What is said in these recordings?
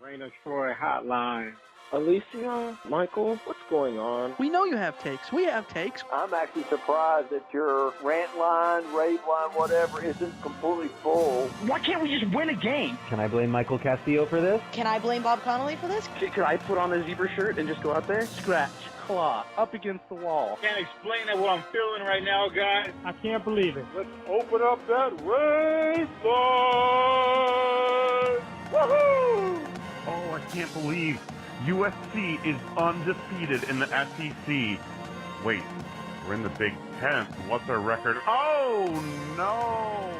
Raina Troy Hotline. Alicia, Michael, what's going on? We know you have takes. We have takes. I'm actually surprised that your rant line, rave line, whatever, isn't completely full. Why can't we just win a game? Can I blame Michael Castillo for this? Can I blame Bob Connolly for this? Could I put on a zebra shirt and just go out there? Scratch, claw, up against the wall. Can't explain what I'm feeling right now, guys. I can't believe it. Let's open up that rave line! Woohoo! Oh, I can't believe USC is undefeated in the SEC. Wait, we're in the Big Ten. What's our record? Oh, no!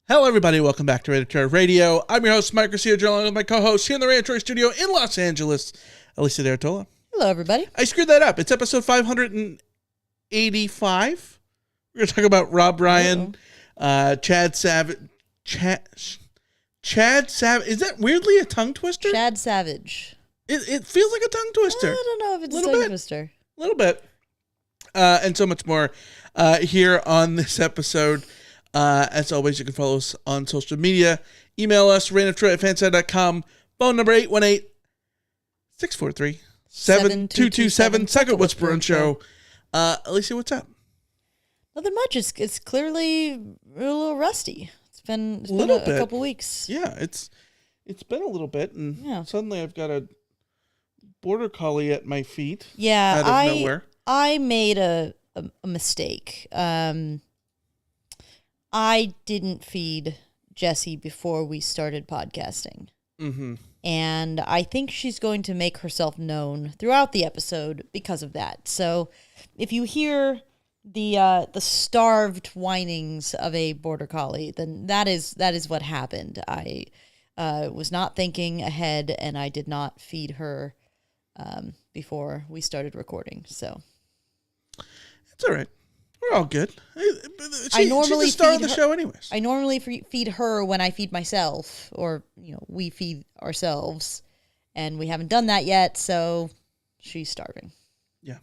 Hello, everybody. Welcome back to Rant Line Radio. I'm your host, Mike Garcia, along with my co-host here in the Rant Line studio in Los Angeles, Alicia D'Artola. Hello, everybody. I screwed that up. It's episode 585. We're going to talk about Rob Ryan, Chad Savage. Chad Savage. Is that weirdly a tongue twister? Chad Savage. It feels like a tongue twister. I don't know if it's a tongue twister. A little bit. And so much more here on this episode. As always, you can follow us on social media. Email us, rantoftroy@fanside.com. Phone number 818-643-7227. Second Whisper and Show. Alicia, what's up? Nothing much. It's clearly a little rusty. It's been a couple weeks. Yeah, it's been a little bit, and suddenly I've got a border collie at my feet. Yeah, out of nowhere. I made a mistake. I didn't feed Jessie before we started podcasting. Mm-hmm. And I think she's going to make herself known throughout the episode because of that. So if you hear the starved whinings of a border collie, then that is what happened. I was not thinking ahead, and I did not feed her before we started recording. So it's all right. We're all good. I normally she's the star feed of the her, show anyways. I normally feed her when I feed myself, or we feed ourselves, and we haven't done that yet, so she's starving. Yeah,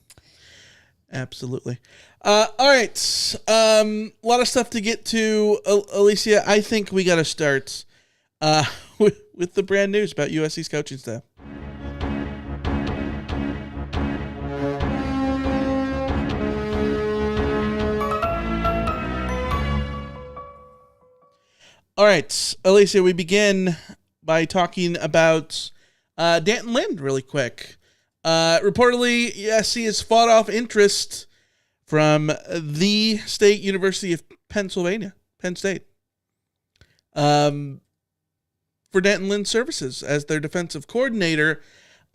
absolutely. All right, a lot of stuff to get to, Alicia. I think we got to start with the brand news about USC's coaching staff. All right, Alicia, we begin by talking about Danton Lynn really quick. Reportedly, USC has fought off interest from the State University of Pennsylvania, Penn State, for Danton Lynn's services as their defensive coordinator.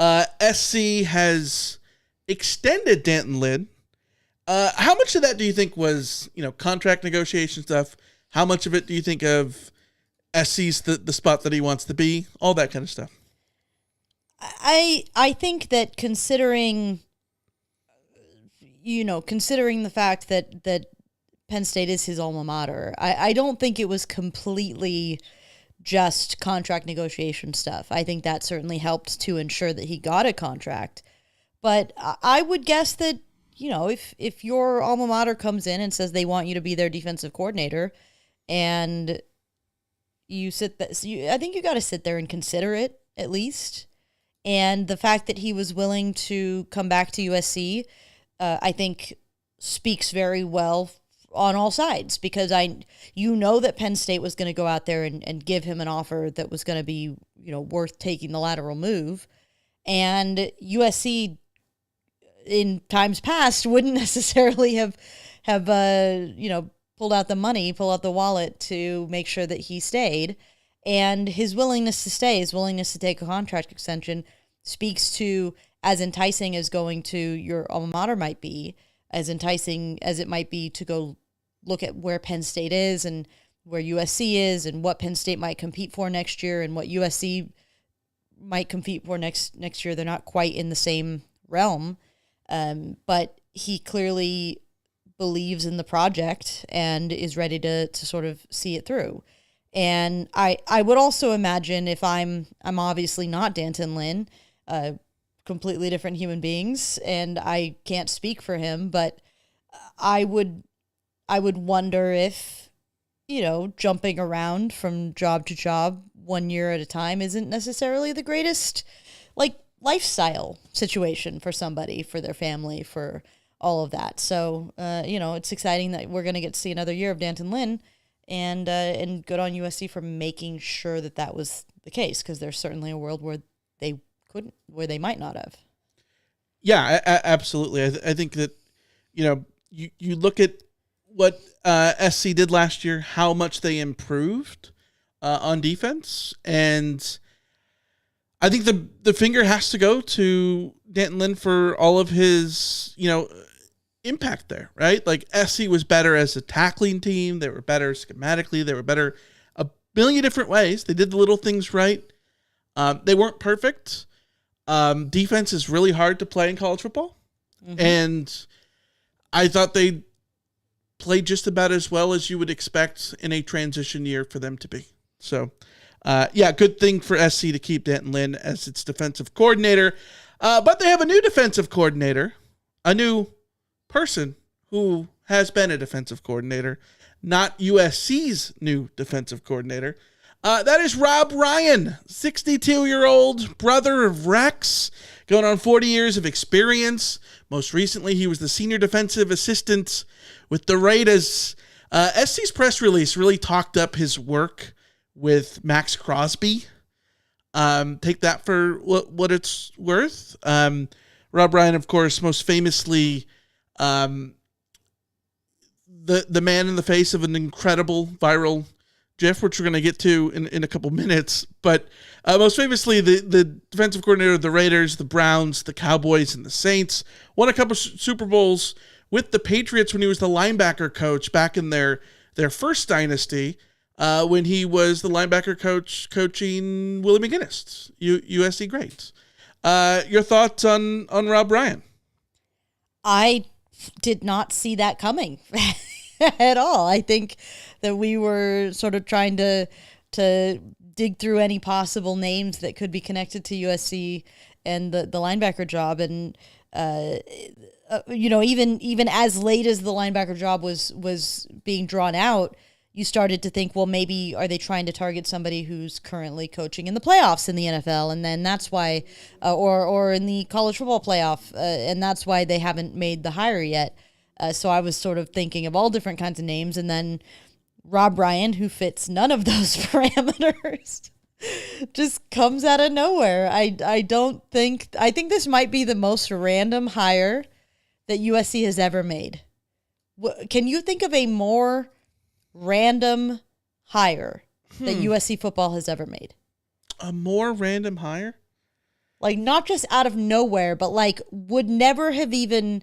SC has extended Danton Lynn. How much of that do you think was, contract negotiation stuff? How much of it do you think of SC's the spot that he wants to be? All that kind of stuff. I think that considering the fact that Penn State is his alma mater, I don't think it was completely just contract negotiation stuff. I think that certainly helped to ensure that he got a contract. But I would guess that, if your alma mater comes in and says they want you to be their defensive coordinator, and I think you got to sit there and consider it at least. And the fact that he was willing to come back to USC, I think speaks very well on all sides, because that Penn State was going to go out there and give him an offer that was going to be, worth taking the lateral move. And USC in times past wouldn't necessarily have pulled out the money, pull out the wallet to make sure that he stayed. And his willingness to stay, his willingness to take a contract extension speaks to as enticing as going to your alma mater might be, as enticing as it might be to go look at where Penn State is and where USC is and what Penn State might compete for next year and what USC might compete for next year. They're not quite in the same realm, but he clearly believes in the project and is ready to sort of see it through. And I would also imagine, if I'm obviously not Danton Lynn, completely different human beings, and I can't speak for him, but I would I would wonder if, jumping around from job to job 1 year at a time isn't necessarily the greatest, lifestyle situation for somebody, for their family, for all of that. So, it's exciting that we're going to get to see another year of Danton Lynn, and good on USC for making sure that was the case, because there's certainly a world where they might not have. Yeah, absolutely. I think that, you look at what SC did last year, how much they improved on defense, and I think the finger has to go to Danton Lynn for all of his, impact there, right? Like, SC was better as a tackling team. They were better schematically. They were better a million different ways. They did the little things right. They weren't perfect. Defense is really hard to play in college football. Mm-hmm. And I thought they played just about as well as you would expect in a transition year for them to be. So, good thing for SC to keep Danton Lynn as its defensive coordinator. But they have a new defensive coordinator, a new person who has been a defensive coordinator, not USC's new defensive coordinator. That is Rob Ryan, 62-year-old brother of Rex, going on 40 years of experience. Most recently, he was the senior defensive assistant with the Raiders. SC's press release really talked up his work with Max Crosby. Take that for what it's worth. Rob Ryan, of course, most famously the man in the face of an incredible viral GIF, which we're going to get to in a couple minutes. But most famously, the defensive coordinator of the Raiders, the Browns, the Cowboys, and the Saints. Won a couple Super Bowls with the Patriots when he was the linebacker coach back in their first dynasty, when he was the linebacker coach coaching Willie McGinnis, USC greats. Your thoughts on Rob Ryan? I did not see that coming at all. I think that we were sort of trying to dig through any possible names that could be connected to USC and the linebacker job. And, even as late as the linebacker job was being drawn out, you started to think, well, maybe are they trying to target somebody who's currently coaching in the playoffs in the NFL? And then that's why, or in the college football playoff, and that's why they haven't made the hire yet. So I was sort of thinking of all different kinds of names, and then Rob Ryan, who fits none of those parameters, just comes out of nowhere. I think this might be the most random hire that USC has ever made. Can you think of a more random hire that USC football has ever made? A more random hire? Like, not just out of nowhere, but would never have even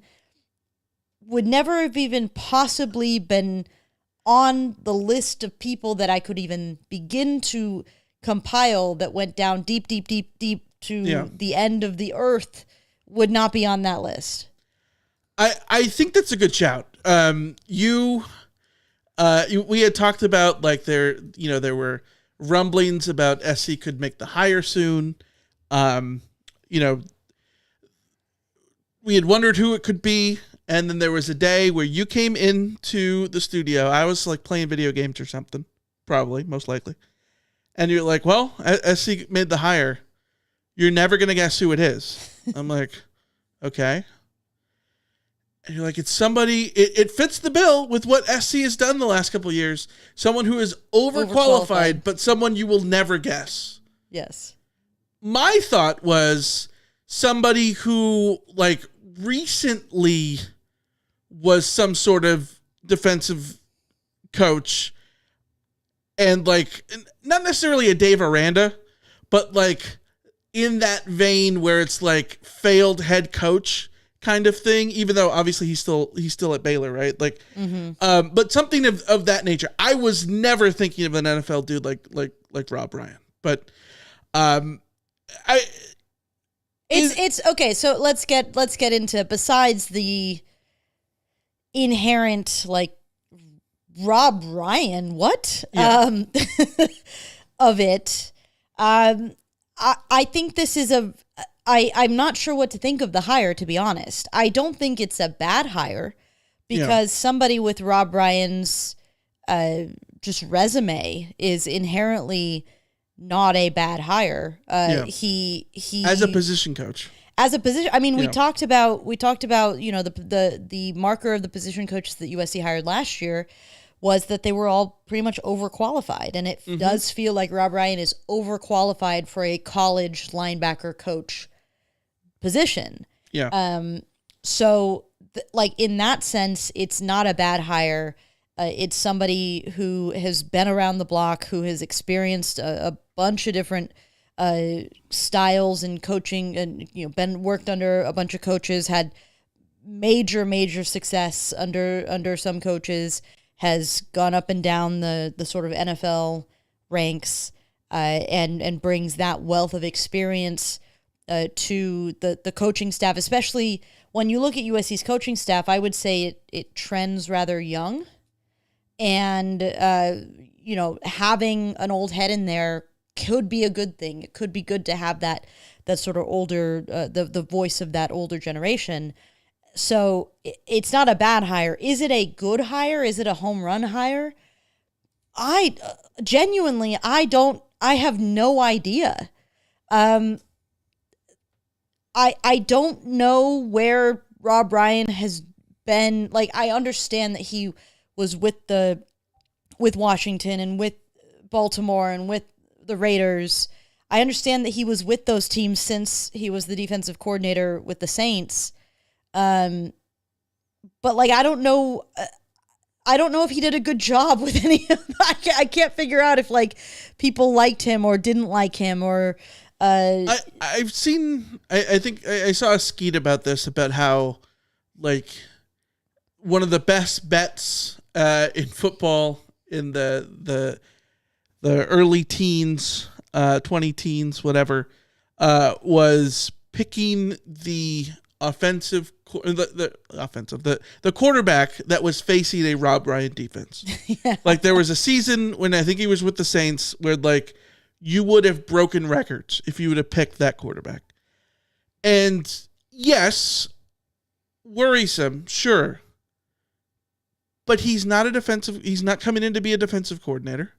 possibly been on the list of people that I could even begin to compile, that went down deep to the end of the earth, would not be on that list. I think that's a good shout. We had talked about there were rumblings about SC could make the hire soon. We had wondered who it could be. And then there was a day where you came into the studio. I was playing video games or something, probably, most likely. And you're like, well, SC made the hire. You're never going to guess who it is. I'm like, okay. And you're like, it's somebody, it fits the bill with what SC has done the last couple of years. Someone who is overqualified, but someone you will never guess. Yes. My thought was somebody who, recently was some sort of defensive coach, and not necessarily a Dave Aranda, but in that vein where it's failed head coach kind of thing, even though obviously he's still at Baylor, right? But something of that nature. I was never thinking of an NFL dude like Rob Ryan, but it's okay. So let's get into, besides the inherent Rob Ryan, what of it. I think this is I'm not sure what to think of the hire, to be honest. I don't think it's a bad hire, because somebody with Rob Ryan's just resume is inherently not a bad hire. He as a position coach. As a position, I mean, we talked about the marker of the position coaches that USC hired last year was that they were all pretty much overqualified, and it does feel like Rob Ryan is overqualified for a college linebacker coach position. Yeah. So, in that sense, it's not a bad hire. It's somebody who has been around the block, who has experienced a bunch of different styles and coaching, and been worked under a bunch of coaches, had major success under some coaches, has gone up and down the sort of NFL ranks, and brings that wealth of experience to the coaching staff, especially when you look at USC's coaching staff. I would say it trends rather young, and having an old head in there could be a good thing. It could be good to have that sort of older, the voice of that older generation. So it's not a bad hire. Is it a good hire? Is it a home run hire? I have no idea. I don't know where Rob Ryan has been. I understand that he was with Washington and with Baltimore and with the Raiders. I understand that he was with those teams since he was the defensive coordinator with the Saints. But I don't know. I don't know if he did a good job with any of that. I can't figure out if people liked him or didn't like him or. I've seen. I think I saw a skeet about this, about how one of the best bets in football in the early teens, 20 teens, whatever, was picking the the quarterback that was facing a Rob Ryan defense. Yeah. There was a season when I think he was with the Saints where you would have broken records if you would have picked that quarterback. And yes, worrisome, sure. But he's not coming in to be a defensive coordinator.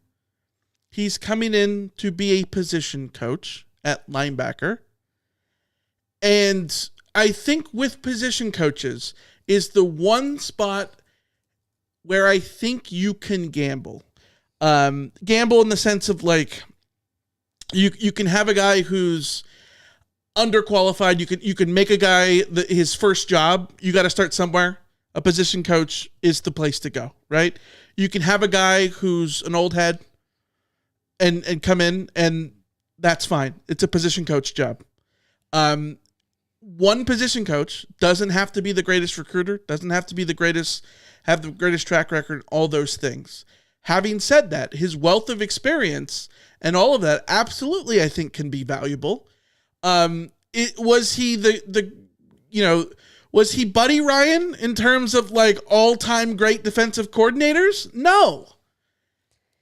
He's coming in to be a position coach at linebacker. And I think with position coaches is the one spot where I think you can gamble. Gamble in the sense of you can have a guy who's underqualified. You can make a guy his first job. You got to start somewhere. A position coach is the place to go, right? You can have a guy who's an old head and come in, and that's fine. It's a position coach job. One position coach doesn't have to be the greatest recruiter, doesn't have to be have the greatest track record, all those things. Having said that, his wealth of experience and all of that absolutely, I think, can be valuable. Was he was he Buddy Ryan in terms of all-time great defensive coordinators? No.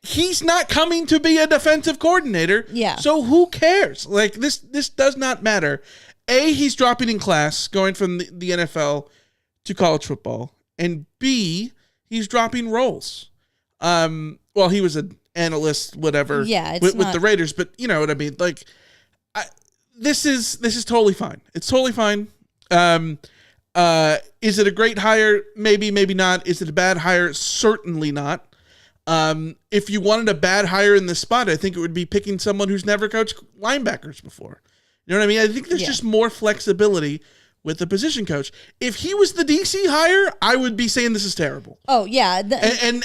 He's not coming to be a defensive coordinator. Yeah. So who cares? This does not matter. A, he's dropping in class, going from the NFL to college football. And B, he's dropping roles. Well, he was an analyst, whatever, with the Raiders, but you know what I mean? This is totally fine. It's totally fine. Is it a great hire? Maybe, maybe not. Is it a bad hire? Certainly not. If you wanted a bad hire in this spot, I think it would be picking someone who's never coached linebackers before. You know what I mean? I think there's just more flexibility with the position coach. If he was the DC hire, I would be saying this is terrible. Oh, yeah.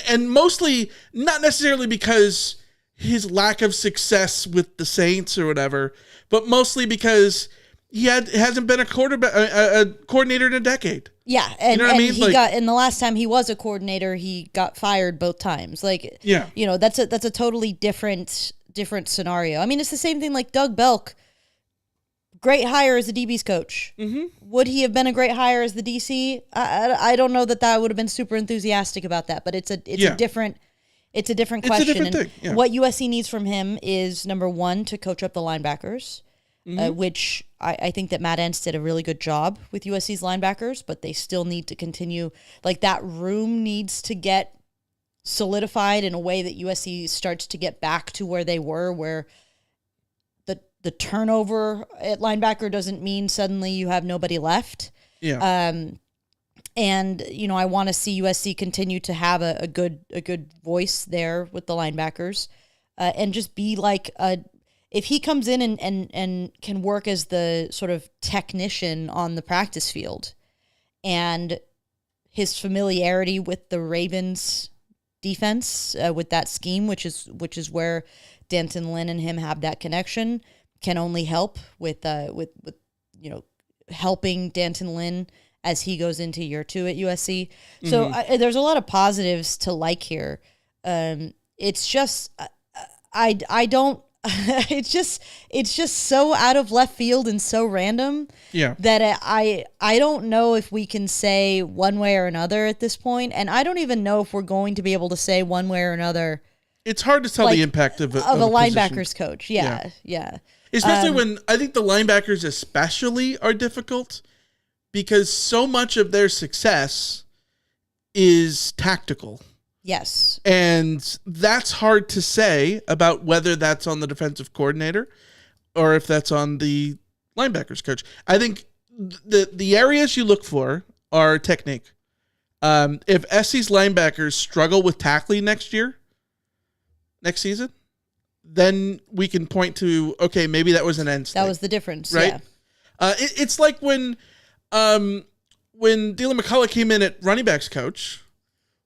And mostly not necessarily because his lack of success with the Saints or whatever, but mostly because he hasn't been a coordinator in a decade. Yeah, and, you know what I mean? He got, and the last time he was a coordinator, he got fired both times. That's a totally different scenario. I mean, it's the same thing like Doug Belk. Great hire as a DB's coach. Mm-hmm. Would he have been a great hire as the DC? I don't know that I would have been super enthusiastic about that, but it's a different question. It's a different thing. Yeah. What USC needs from him is, number one, to coach up the linebackers. which I think that Matt Entz did a really good job with USC's linebackers, but they still need to continue. Like, that room needs to get solidified in a way that USC starts to get back to where they were, where the turnover at linebacker doesn't mean suddenly you have nobody left. Yeah. And, I want to see USC continue to have a good voice there with the linebackers, and just be like if he comes in and can work as the sort of technician on the practice field, and his familiarity with the Ravens defense, with that scheme, which is where Danton Lynn and him have that connection, can only help with helping Danton Lynn as he goes into year 2 at USC. So there's a lot of positives to like here. It's just I don't. It's just so out of left field and so random. Yeah. That I don't know if we can say one way or another at this point, and I don't even know if we're going to be able to say one way or another. It's hard to tell the impact of a linebackers position. coach. Yeah. Especially when I think the linebackers especially are difficult, because so much of their success is tactical. Yes. And that's hard to say about whether that's on the defensive coordinator or if that's on the linebackers coach. I think the areas you look for are technique. If SC's linebackers struggle with tackling next season, then we can point to, okay, maybe that was an end state. That was the difference, right? Yeah. It's like when Dylan McCullough came in at running backs coach.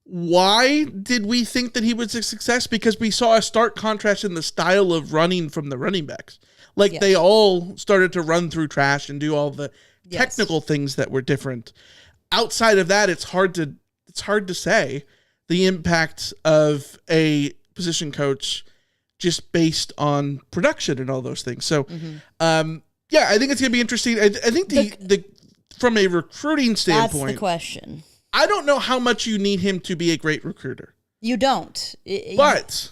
Why did we think that he was a success? Because we saw a stark contrast in the style of running from the running backs. Like, they all started to run through trash and do all the technical things that were different. Outside of that, it's hard to say the impact of a position coach just based on production and all those things. So, I think it's going to be interesting. I think the from a recruiting standpoint, that's the question. I don't know how much you need him to be a great recruiter. You don't. But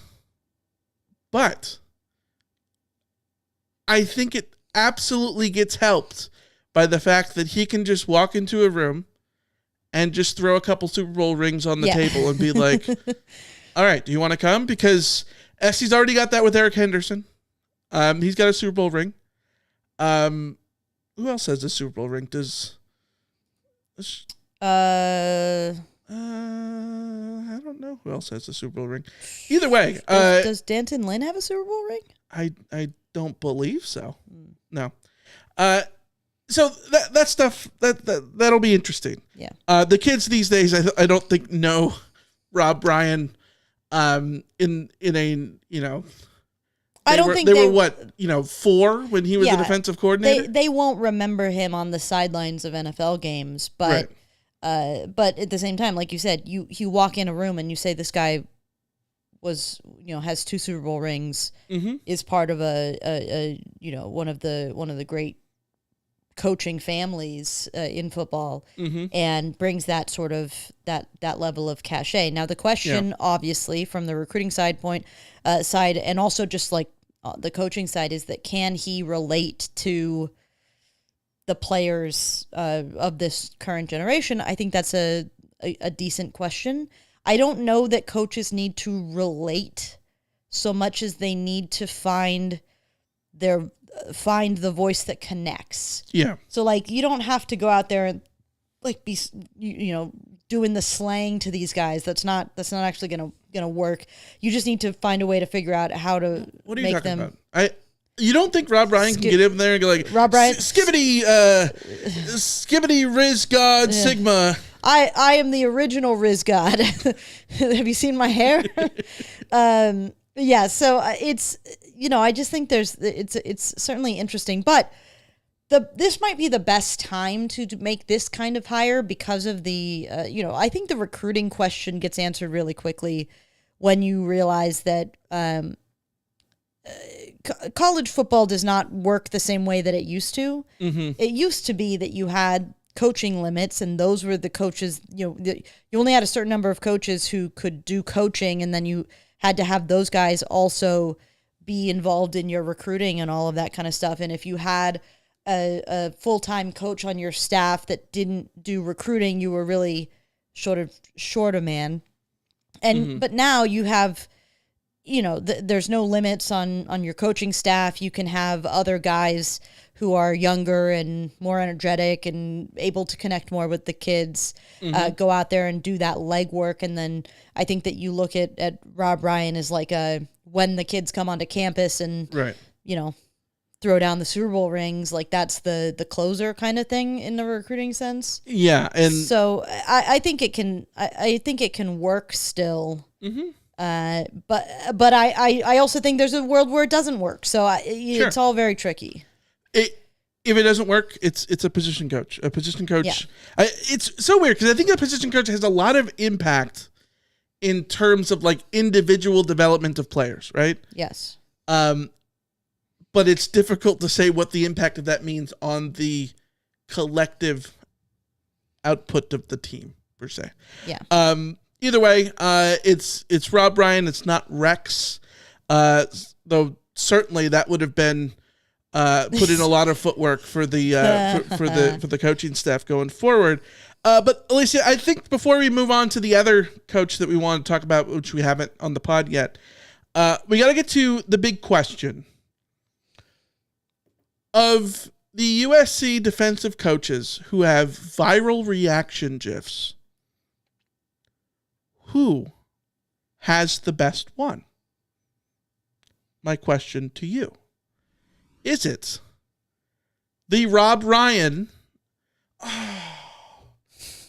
I think it absolutely gets helped by the fact that he can just walk into a room and just throw a couple Super Bowl rings on the table and be like, all right, do you want to come? Because SC's already got that with Eric Henderson. He's got a Super Bowl ring. Who else has a Super Bowl ring? I don't know who else has a Super Bowl ring. Either way, does Danton Lynn have a Super Bowl ring? I don't believe so. No. So that stuff that'll be interesting. Yeah. The kids these days, I don't think know Rob Bryan. In a I don't think they were what 4 when he was the defensive coordinator. They won't remember him on the sidelines of NFL games, but. Right. But at the same time, like you said, you walk in a room and you say this guy has 2 Super Bowl rings, is part of a one of the great coaching families in football, and brings that sort of that level of cachet. Now the question, obviously, from the recruiting side, and also just like the coaching side, is that can he relate to the players of this current generation? I think that's a decent question. I don't know that coaches need to relate so much as they need to find the voice that connects. Yeah. So like, you don't have to go out there and like be doing the slang to these guys. That's not actually gonna work. You just need to find a way to figure out how to What are you make talking them. about? You don't think Rob Bryan can get in there and go like, Rob Bryan, skibbity Riz God Sigma. I am the original Riz God. Have you seen my hair? So it's I just think it's certainly interesting, but this might be the best time to make this kind of hire because of the I think the recruiting question gets answered really quickly when you realize that college football does not work the same way that it used to. It used to be that you had coaching limits, and those were the coaches, you only had a certain number of coaches who could do coaching, and then you had to have those guys also be involved in your recruiting and all of that kind of stuff. And if you had a full-time coach on your staff that didn't do recruiting, you were really short a man. And but now you have, there's no limits on your coaching staff. You can have other guys who are younger and more energetic and able to connect more with the kids, go out there and do that legwork. And then I think that you look at Rob Ryan as like when the kids come onto campus and, throw down the Super Bowl rings, like that's the closer kind of thing in the recruiting sense. Yeah. And so I think it can work still. But I also think there's a world where it doesn't work. So it's all very tricky. If it doesn't work, it's a position coach. A position coach. Yeah. It's so weird because I think a position coach has a lot of impact in terms of like individual development of players, right? Yes. But it's difficult to say what the impact of that means on the collective output of the team per se. Yeah. Either way, it's Rob Ryan. It's not Rex. Though certainly that would have been put in a lot of footwork for the for the coaching staff going forward. But Alicia, I think before we move on to the other coach that we want to talk about, which we haven't on the pod yet, we got to get to the big question of the USC defensive coaches who have viral reaction gifs. Who has the best one? My question to you. Is it the Rob Ryan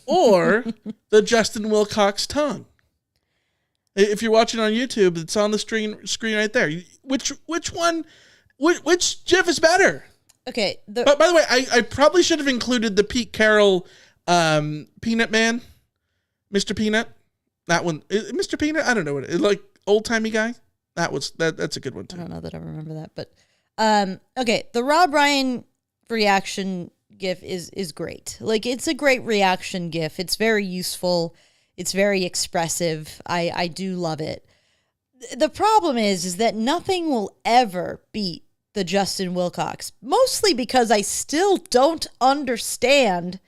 or the Justin Wilcox tongue? If you're watching on YouTube, it's on the screen right there. Which one? Which GIF is better? Okay. But by the way, I probably should have included the Pete Carroll Peanut Man, Mr. Peanut. That one, Mr. Peanut. I don't know what it is, like old timey guy. That's a good one too. I don't know that I remember that, but okay. The Rob Ryan reaction GIF is great. Like it's a great reaction GIF. It's very useful. It's very expressive. I do love it. The problem is that nothing will ever beat the Justin Wilcox, mostly because I still don't understand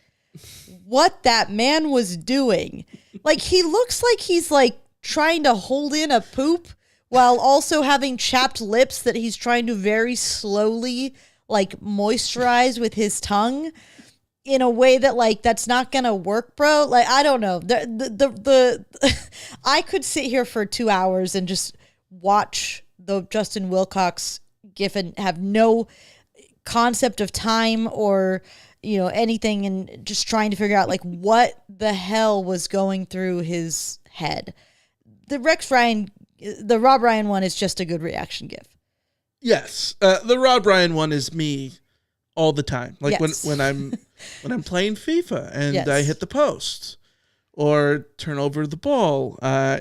what that man was doing. Like, he looks like he's, like, trying to hold in a poop while also having chapped lips that he's trying to very slowly, like, moisturize with his tongue in a way that, like, that's not gonna work, bro. Like, I don't know. The I could sit here for 2 hours and just watch the Justin Wilcox GIF and have no concept of time or anything, and just trying to figure out like what the hell was going through his head. The Rob Ryan one is just a good reaction GIF. Yes, the Rob Ryan one is me all the time. Like yes. when I'm playing FIFA and yes. I hit the post or turn over the ball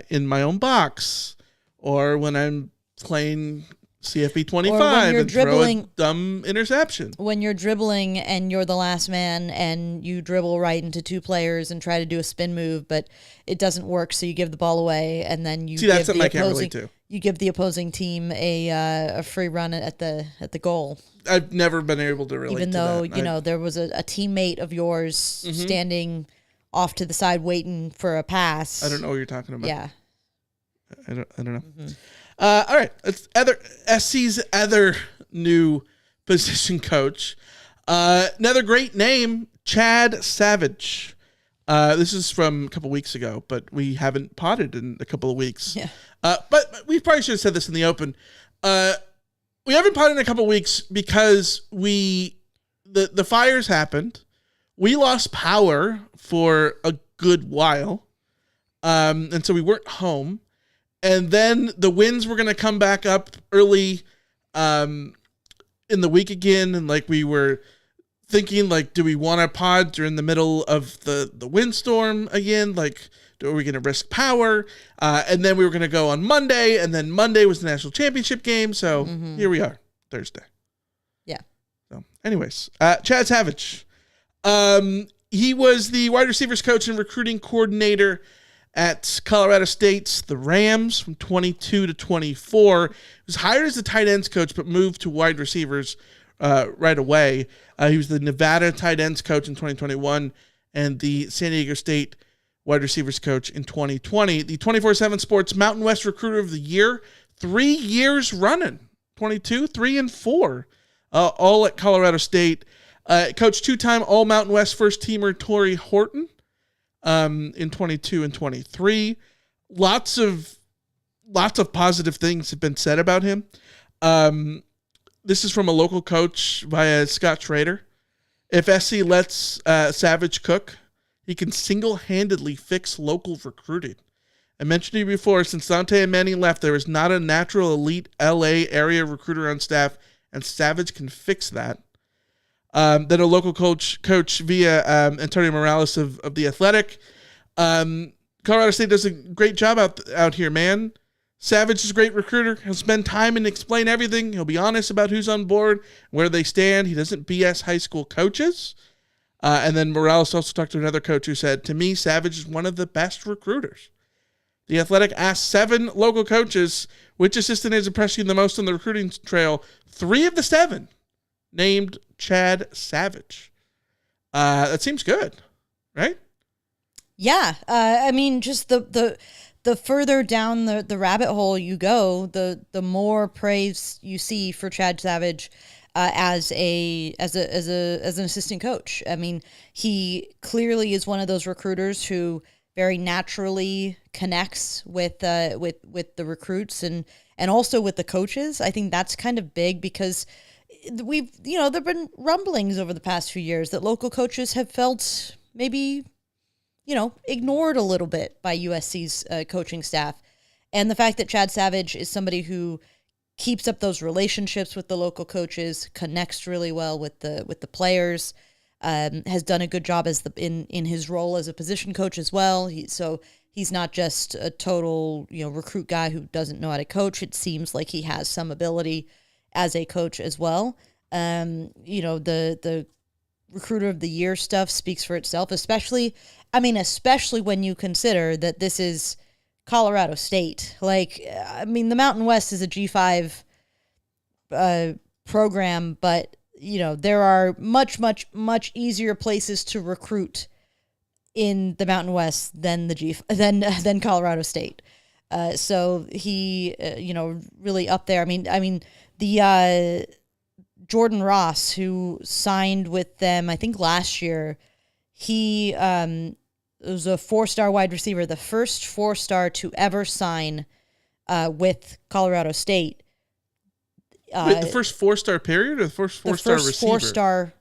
in my own box, or when I'm playing CFB 25 and throw a dumb interception. When you're dribbling and you're the last man and you dribble right into two players and try to do a spin move, but it doesn't work, so you give the ball away, and then you that's something I can't relate to. You give the opposing team a free run at the goal. I've never been able to relate even to though that. There was a teammate of yours standing off to the side waiting for a pass. I don't know what you're talking about. Yeah, I don't know. All right, it's SC's other new position coach. Another great name, Chad Savage. This is from a couple weeks ago, but we haven't potted in a couple of weeks. Yeah. But we probably should have said this in the open. We haven't potted in a couple of weeks because the fires happened. We lost power for a good while, and so we weren't home. And then the winds were going to come back up early in the week again. And like we were thinking, like, do we want to pod during the middle of the windstorm again? Like, are we going to risk power? And then we were going to go on Monday. And then Monday was the national championship game. So here we are, Thursday. Yeah. So anyways, Chad Savage. He was the wide receivers coach and recruiting coordinator At Colorado State's the Rams from 22 to 24. He was hired as the tight ends coach, but moved to wide receivers right away. He was the Nevada tight ends coach in 2021 and the San Diego State wide receivers coach in 2020. The 24/7 Sports Mountain West Recruiter of the Year, 3 years running, 22, 3 and 4, all at Colorado State. Coach 2-time All Mountain West first teamer Torrey Horton in 22 and 23. Lots of positive things have been said about him. This is from a local coach via Scott Schrader. If SC lets Savage cook, he can single-handedly fix local recruiting. I mentioned to you before, since Dante and Manny left, there is not a natural elite LA area recruiter on staff, and Savage can fix that. Then a local coach via Antonio Morales of The Athletic. Colorado State does a great job out here, man. Savage is a great recruiter. He'll spend time and explain everything. He'll be honest about who's on board, where they stand. He doesn't BS high school coaches. And then Morales also talked to another coach who said, to me, Savage is one of the best recruiters. The Athletic asked 7 local coaches which assistant is impressing the most on the recruiting trail. 3 of the 7 named Chad Savage. That seems good, right? Yeah. I mean, just the further down the rabbit hole you go, the more praise you see for Chad Savage as an assistant coach. I mean, he clearly is one of those recruiters who very naturally connects with the recruits and also with the coaches. I think that's kind of big because there've been rumblings over the past few years that local coaches have felt maybe ignored a little bit by USC's coaching staff. And the fact that Chad Savage is somebody who keeps up those relationships with the local coaches, connects really well with the players, has done a good job in his role as a position coach as well. He's not just a total recruit guy who doesn't know how to coach. It seems like he has some ability as a coach as well. The recruiter of the year stuff speaks for itself, especially when you consider that this is Colorado State. The Mountain West is a G5 program, but there are much, much, much easier places to recruit in the Mountain West than than Colorado State. So he, really up there. I mean, the Jordan Ross, who signed with them, I think last year, he was a 4-star wide receiver, the first 4-star to ever sign with Colorado State. Wait, the first 4-star period or the first 4-star receiver? The first 4-star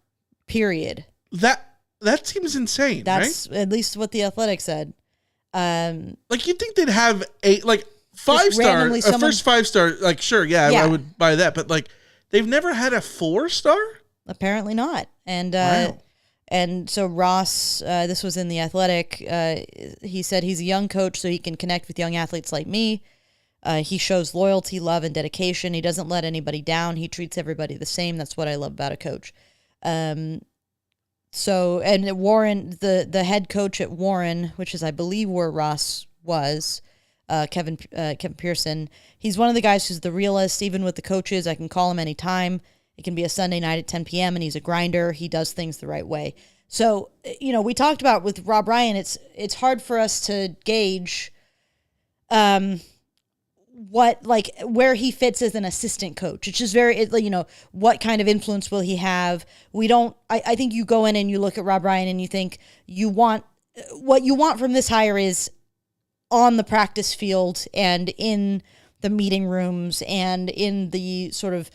period. That seems insane, That's right? At least what The Athletic said. You'd think they'd have 5-star, a first 5-star, sure, yeah, I would buy that, but they've never had a 4-star? Apparently not. And wow. And so Ross, this was in The Athletic, he said he's a young coach so he can connect with young athletes like me. He shows loyalty, love, and dedication. He doesn't let anybody down. He treats everybody the same. That's what I love about a coach. And Warren, the head coach at Warren, which is, I believe, where Ross was, Kevin Pearson, he's one of the guys who's the realist. Even with the coaches, I can call him anytime. It can be a Sunday night at 10 p.m., and he's a grinder. He does things the right way. So, we talked about with Rob Ryan, it's hard for us to gauge where he fits as an assistant coach. It's just very, what kind of influence will he have? I think you go in and you look at Rob Ryan and you think what you want from this hire is on the practice field and in the meeting rooms and in the sort of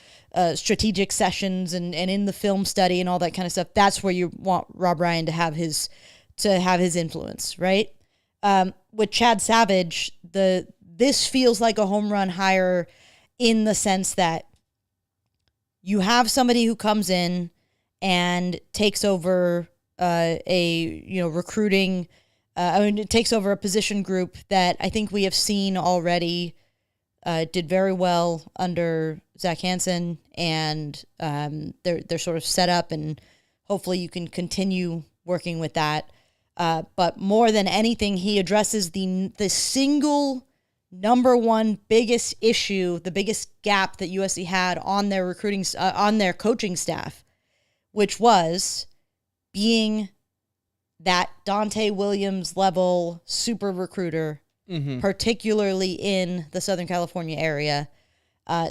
strategic sessions and in the film study and all that kind of stuff. That's where you want Rob Ryan to have his influence, right? With Chad Savage, this feels like a home run hire in the sense that you have somebody who comes in and takes over recruiting. It takes over a position group that I think we have seen already did very well under Zach Hansen, and they're sort of set up, and hopefully you can continue working with that. But more than anything, he addresses the single number one biggest issue, the biggest gap that USC had on their recruiting, on their coaching staff, which was being that Dante Williams level super recruiter, particularly in the Southern California area.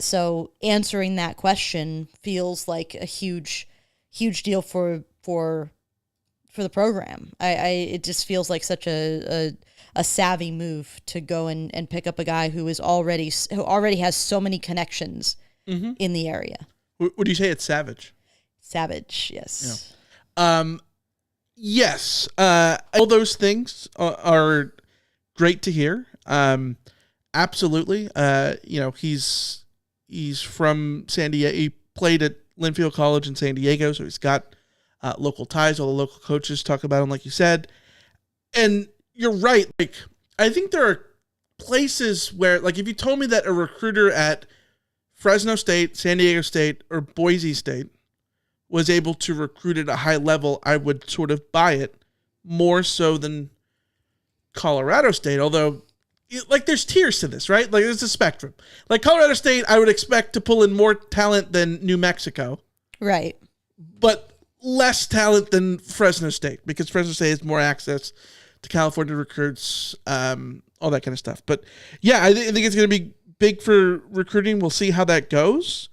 So answering that question feels like a huge deal for the program. It just feels like such a savvy move to go and pick up a guy who already has so many connections in the area. Would you say it's savage? Savage, yes. Yeah. Yes. All those things are great to hear. Absolutely. He's from San Diego. He played at Linfield College in San Diego, so he's got local ties. All the local coaches talk about him, like you said. And you're right. Like, I think there are places where, like, if you told me that a recruiter at Fresno State, San Diego State, or Boise State was able to recruit at a high level, I would sort of buy it more so than Colorado State. Although, like, there's tiers to this, right? Like, there's a spectrum. Like, Colorado State, I would expect to pull in more talent than New Mexico. Right. But less talent than Fresno State, because Fresno State has more access to California recruits, all that kind of stuff. But yeah, I think it's going to be big for recruiting. We'll see how that goes.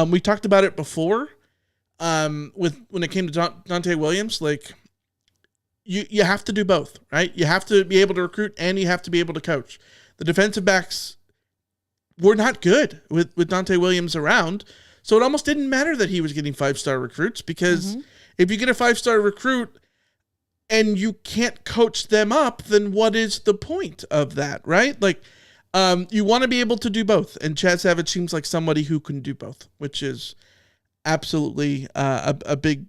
We talked about it before when it came to Dante Williams. Like, you have to do both, right? You have to be able to recruit and you have to be able to coach. The defensive backs were not good with Dante Williams around. So it almost didn't matter that he was getting 5-star recruits, because if you get a 5-star recruit and you can't coach them up, then what is the point of that, right? Like, you want to be able to do both. And Chad Savage seems like somebody who can do both, which is absolutely a big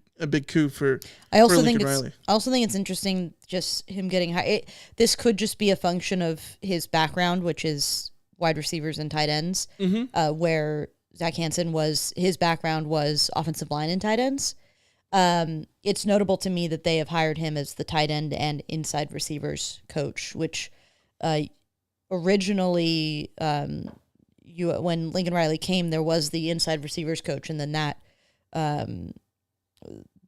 coup for Lincoln Riley. I also think it's interesting just him getting high. This could just be a function of his background, which is wide receivers and tight ends, where Zach Hansen his background was offensive line and tight ends. It's notable to me that they have hired him as the tight end and inside receivers coach, which originally, when Lincoln Riley came, there was the inside receivers coach, and then that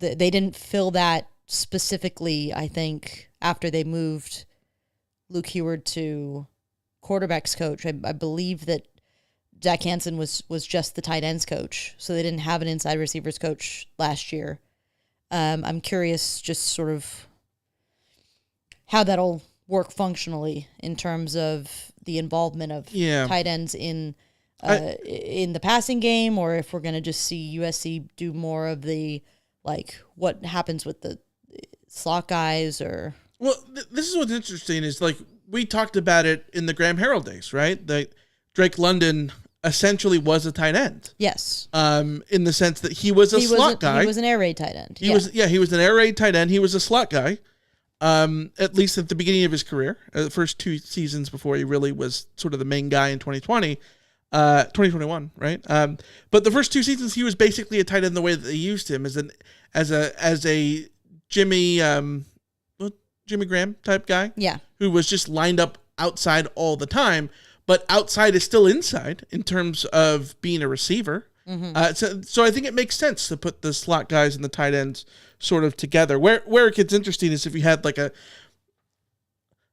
they didn't fill that specifically, I think, after they moved Luke Heward to quarterbacks coach. I believe that Zach Hansen was just the tight ends coach, so they didn't have an inside receivers coach last year. I'm curious just sort of how that'll work functionally in terms of the involvement of tight ends in the passing game, or if we're going to just see USC do more of the, like, what happens with the slot guys, or... Well, this is what's interesting is, like, we talked about it in the Graham Harrell days, right? That Drake London essentially was a tight end. Yes. In the sense that he was a slot guy. He was an air raid tight end. He was an air raid tight end. He was a slot guy, at least at the beginning of his career, the first 2 seasons before he really was sort of the main guy in 2021, right? But the first 2 seasons, he was basically a tight end the way that they used him as a Jimmy Graham type guy. Yeah. Who was just lined up outside all the time. But outside is still inside in terms of being a receiver. So I think it makes sense to put the slot guys and the tight ends sort of together. Where it gets interesting is if you had like a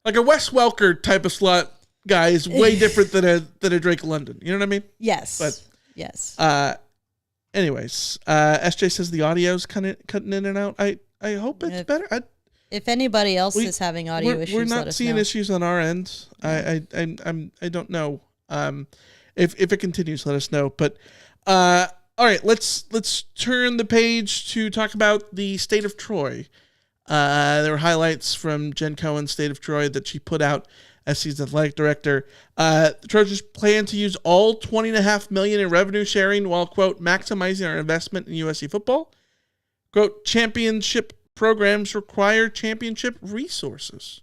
Wes Welker type of slot guy is way different than a Drake London. You know what I mean? Yes. But yes. Anyways, SJ says the audio's kind of cutting in and out. I hope it's better. If anybody else is having audio issues, we're not seeing issues on our end. I don't know. If it continues, let us know. But all right, let's turn the page to talk about the state of Troy. There were highlights from Jen Cohen's State of Troy that she put out as season athletic director. The Trojans plan to use all $20.5 million in revenue sharing while, quote, maximizing our investment in USC football. Quote, championship programs require championship resources.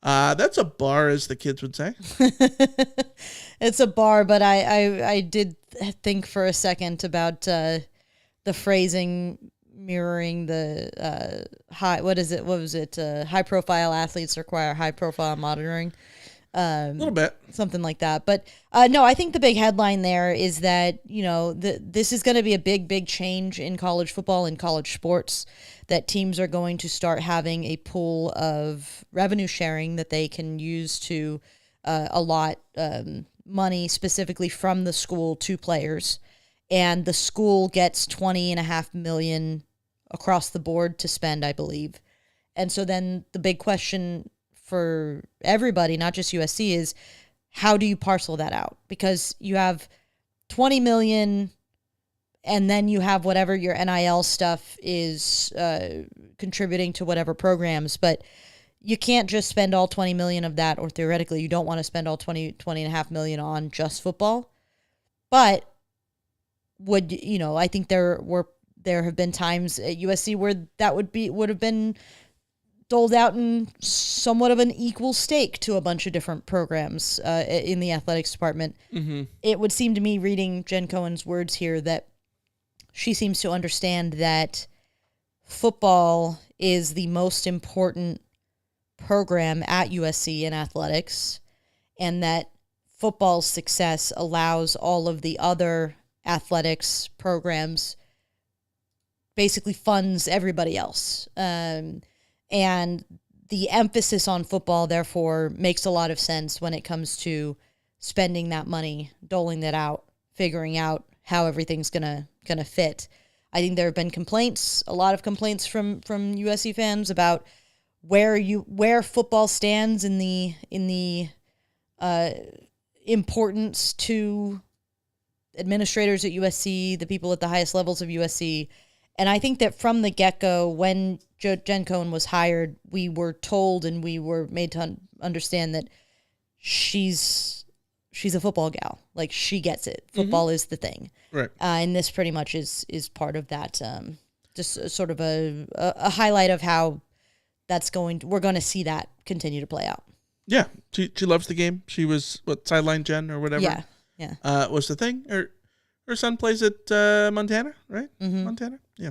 That's a bar, as the kids would say. It's a bar, but I did think for a second about the phrasing mirroring the high. What is it? What was it? High profile athletes require high profile monitoring. A little bit. Something like that. But no, I think the big headline there is that, this is going to be a big change in college football and college sports, that teams are going to start having a pool of revenue sharing that they can use to allot money specifically from the school to players. And the school gets $20.5 million across the board to spend, I believe. And so then the big question for everybody, not just USC, is how do you parcel that out? Because you have $20 million, and then you have whatever your NIL stuff is contributing to whatever programs, but you can't just spend all $20 million of that, or theoretically you don't want to spend all $20.5 million on just football. But I think there have been times at USC where that would have been doled out in somewhat of an equal stake to a bunch of different programs in the athletics department. Mm-hmm. It would seem to me, reading Jen Cohen's words here, that she seems to understand that football is the most important program at USC in athletics, and that football's success allows all of the other athletics programs, basically funds everybody else. And the emphasis on football, therefore, makes a lot of sense when it comes to spending that money, doling that out, figuring out how everything's gonna fit. I think there have been a lot of complaints from USC fans about where football stands in the importance to administrators at USC, the people at the highest levels of USC. And I think that from the get-go, when Jen Cohen was hired, we were told and we were made to understand that she's a football gal. Like, she gets it. Football is the thing. Right. And this pretty much is part of that, just sort of a highlight of how we're going to see that continue to play out. Yeah. She loves the game. She was, sideline Jen or whatever? Yeah. Was the thing. Her son plays at Montana, right? Mm-hmm. Montana? Yeah.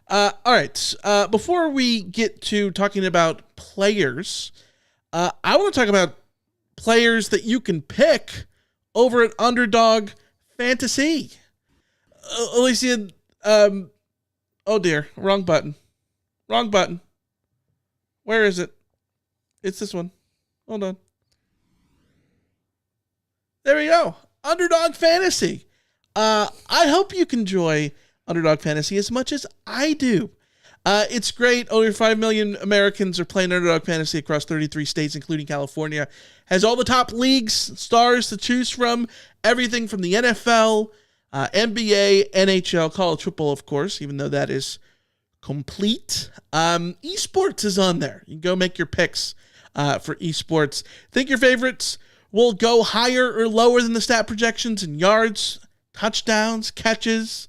All right. Before we get to talking about players, I want to talk about players that you can pick over at Underdog Fantasy. Alicia, oh dear, wrong button. Where is it? It's this one. Hold on. There we go. Underdog Fantasy. I hope you can enjoy Underdog Fantasy as much as I do. It's great. Over 5 million Americans are playing Underdog Fantasy across 33 states, including California. Has all the top leagues, stars to choose from. Everything from the NFL, NBA, NHL, college football, of course, even though that is complete. Esports is on there. You can go make your picks for esports. Think your favorites will go higher or lower than the stat projections in yards, touchdowns, catches,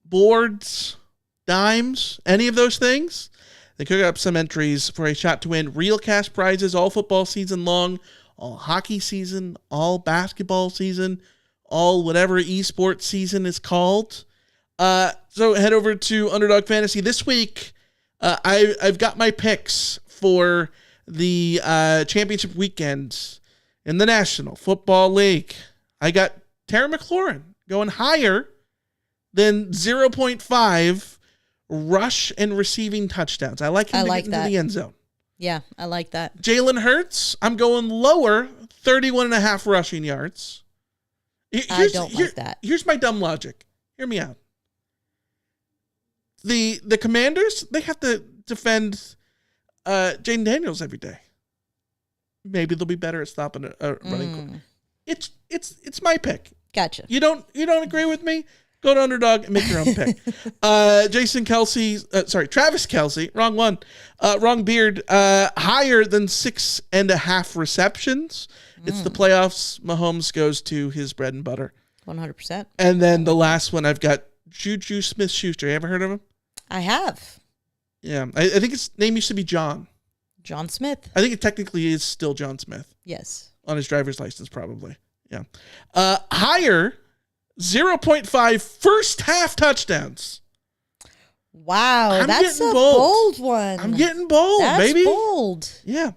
boards, dimes, any of those things. They cook up some entries for a shot to win real cash prizes all football season long, all hockey season, all basketball season, all whatever esports season is called. So head over to Underdog Fantasy this week. I've got my picks for the championship weekend in the National Football League. I got Terry McLaurin going higher than 0.5 rush and receiving touchdowns. I like him to get into the end zone. Yeah, I like that. Jalen Hurts, I'm going lower, 31.5 rushing yards. I don't like that. Here's my dumb logic. Hear me out. The Commanders, they have to defend Jaden Daniels every day. Maybe they'll be better at stopping a running. It's my pick. Gotcha. You don't agree with me? Go to Underdog and make your own pick. Travis Kelce, wrong one, wrong beard, higher than 6.5 receptions. It's the playoffs. Mahomes goes to his bread and butter. 100%. And then the last one, I've got Juju Smith-Schuster. You ever heard of him? I have. Yeah. I think his name used to be John. John Smith. I think it technically is still John Smith. Yes. On his driver's license, probably. Yeah. Higher, 0.5 first half touchdowns. Wow, that's a getting bold one. I'm getting bold, that's baby. bold. Yeah.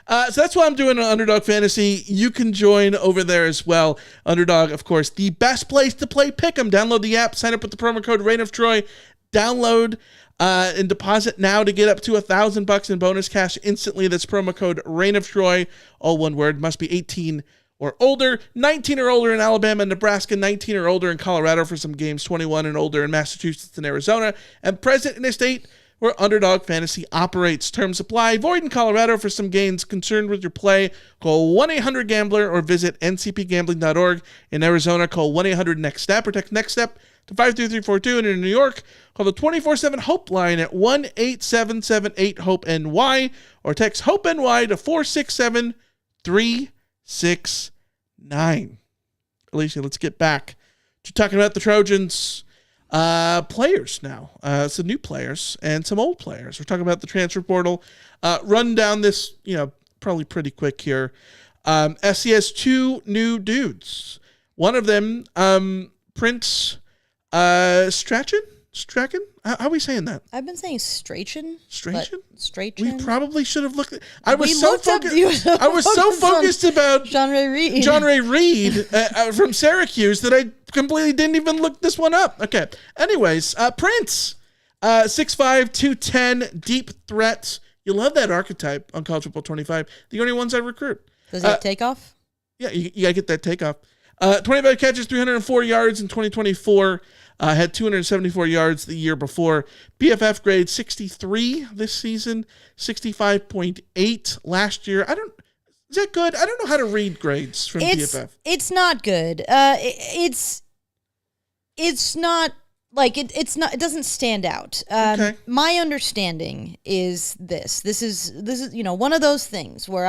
So that's why I'm doing an Underdog Fantasy. You can join over there as well. Underdog, of course, the best place to play Pick'em. Download the app, sign up with the promo code Reign of Troy, download and deposit now to get up to $1,000 in bonus cash instantly. That's promo code Reign of Troy, all one word. Must be 18 or older, 19 or older in Alabama and Nebraska, 19 or older in Colorado for some games, 21 and older in Massachusetts and Arizona, and present in a state where Underdog Fantasy operates. Terms apply. Void in Colorado for some games. Concerned with your play, call 1-800-GAMBLER or visit ncpgambling.org. In Arizona, call 1-800-NEXT-STEP or text NEXT STEP to 53342. And in New York, call the 24/7 HOPE line at 1-877-8-HOPE-NY or text HOPE-NY to 467-369. Alicia, let's get back to talking about the Trojans. Players now, some new players and some old players. We're talking about the transfer portal. Run down this, probably pretty quick here. SC has two new dudes. One of them, Prince Strachan? How are we saying that? I've been saying Strachan. Strachan? Strachan. We probably should have looked at I was We so looked up- focused. you were so I was so focused about John Ray Reed. John Ray Reed from Syracuse that I completely didn't even look this one up. Okay. Anyways, Prince, 6'5", 210, deep threat. You love that archetype on College Football 25. The only ones I recruit. Does he have takeoff? Yeah, you got to get that takeoff. 25 catches, 304 yards in 2024. Had 274 yards the year before. PFF grade 63 this season, 65.8 last year. Is that good? I don't know how to read grades from PFF. It's not good. It's not like it's not. It doesn't stand out. Okay. My understanding is this. This is one of those things where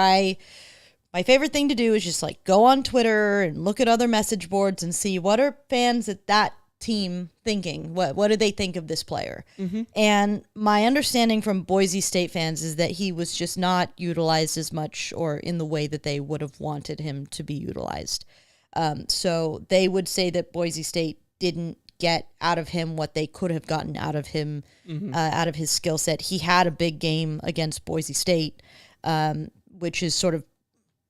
my favorite thing to do is just like go on Twitter and look at other message boards and see what are fans at that team thinking. What do they think of this player? Mm-hmm. And my understanding from Boise State fans is that he was just not utilized as much or in the way that they would have wanted him to be utilized. So they would say that Boise State didn't get out of him what they could have gotten out of him, out of his skill set. He had a big game against Boise State, which is sort of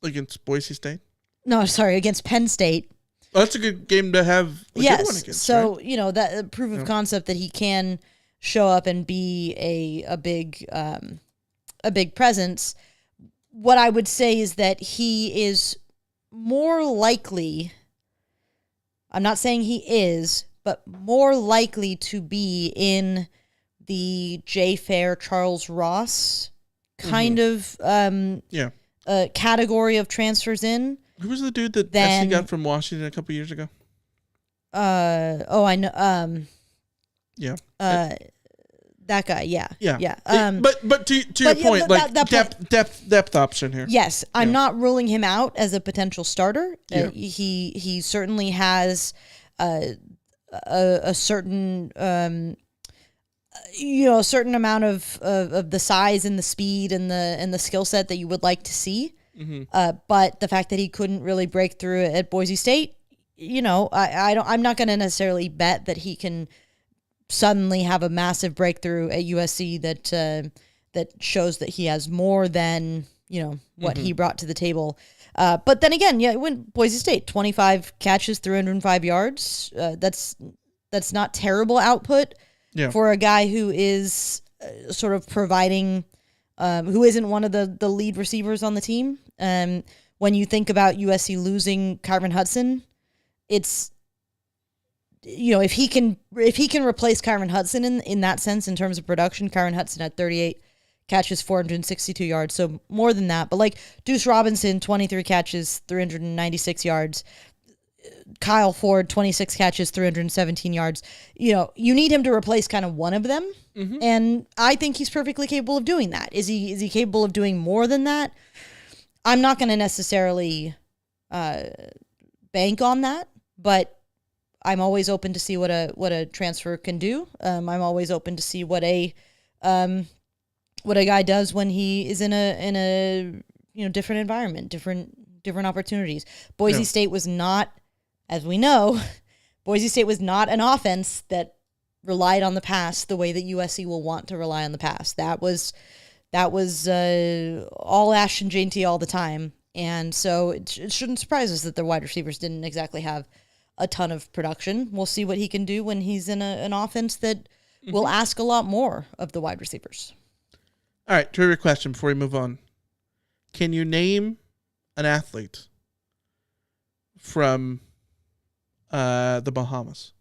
against Boise State? No, sorry, against Penn State. Oh, that's a good game to have a good one against. So, right? That proof of concept that he can show up and be a big presence. What I would say is that he is more likely, I'm not saying he is, but more likely to be in the Jay Fair, Charles Ross kind of category of transfers in. Who was the dude that SC got from Washington a couple years ago? I know. That guy. Yeah. But to your point, depth option here. Yes, I'm not ruling him out as a potential starter. He certainly has a certain a certain amount of the size and the speed and the skill set that you would like to see. Mm-hmm. But the fact that he couldn't really break through at Boise State, I'm not going to necessarily bet that he can suddenly have a massive breakthrough at USC that shows that he has more than what he brought to the table. But then again, when Boise State 25 catches, 305 yards, that's not terrible output for a guy who is sort of providing. Who isn't one of the lead receivers on the team. When you think about USC losing Kyron Hudson, it's if he can replace Kyron Hudson in that sense in terms of production. Kyron Hudson had 38 catches, 462 yards, so more than that. But like Deuce Robinson, 23 catches, 396 yards. Kyle Ford, 26 catches, 317 yards. You need him to replace kind of one of them. Mm-hmm. And I think he's perfectly capable of doing that. Is he capable of doing more than that? I'm not going to necessarily bank on that, but I'm always open to see what a transfer can do. I'm always open to see what a guy does when he is in a different environment, different opportunities. Boise State was not, as we know, Boise State was not an offense that relied on the pass the way that USC will want to rely on the pass. That was all Ashton J&T all the time. And so it shouldn't surprise us that the wide receivers didn't exactly have a ton of production. We'll see what he can do when he's in an offense that will ask a lot more of the wide receivers. All right, trivia question before we move on. Can you name an athlete from the Bahamas?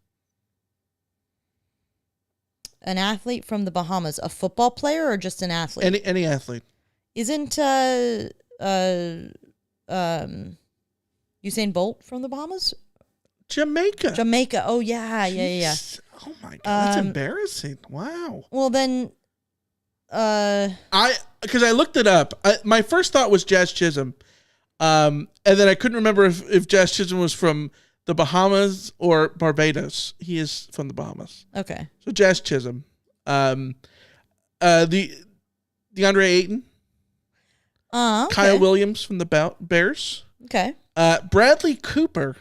An athlete from the Bahamas, a football player or just an athlete? Any athlete. Isn't Usain Bolt from the Bahamas? Jamaica. Oh yeah. Oh my God, that's embarrassing. Wow. Well then, because I looked it up. My first thought was Jazz Chisholm, and then I couldn't remember if Jazz Chisholm was from the Bahamas or Barbados. He is from the Bahamas. Okay. So Jazz Chisholm, DeAndre Ayton, okay. Kyle Williams from the Bears. Okay. Bradley Cooper,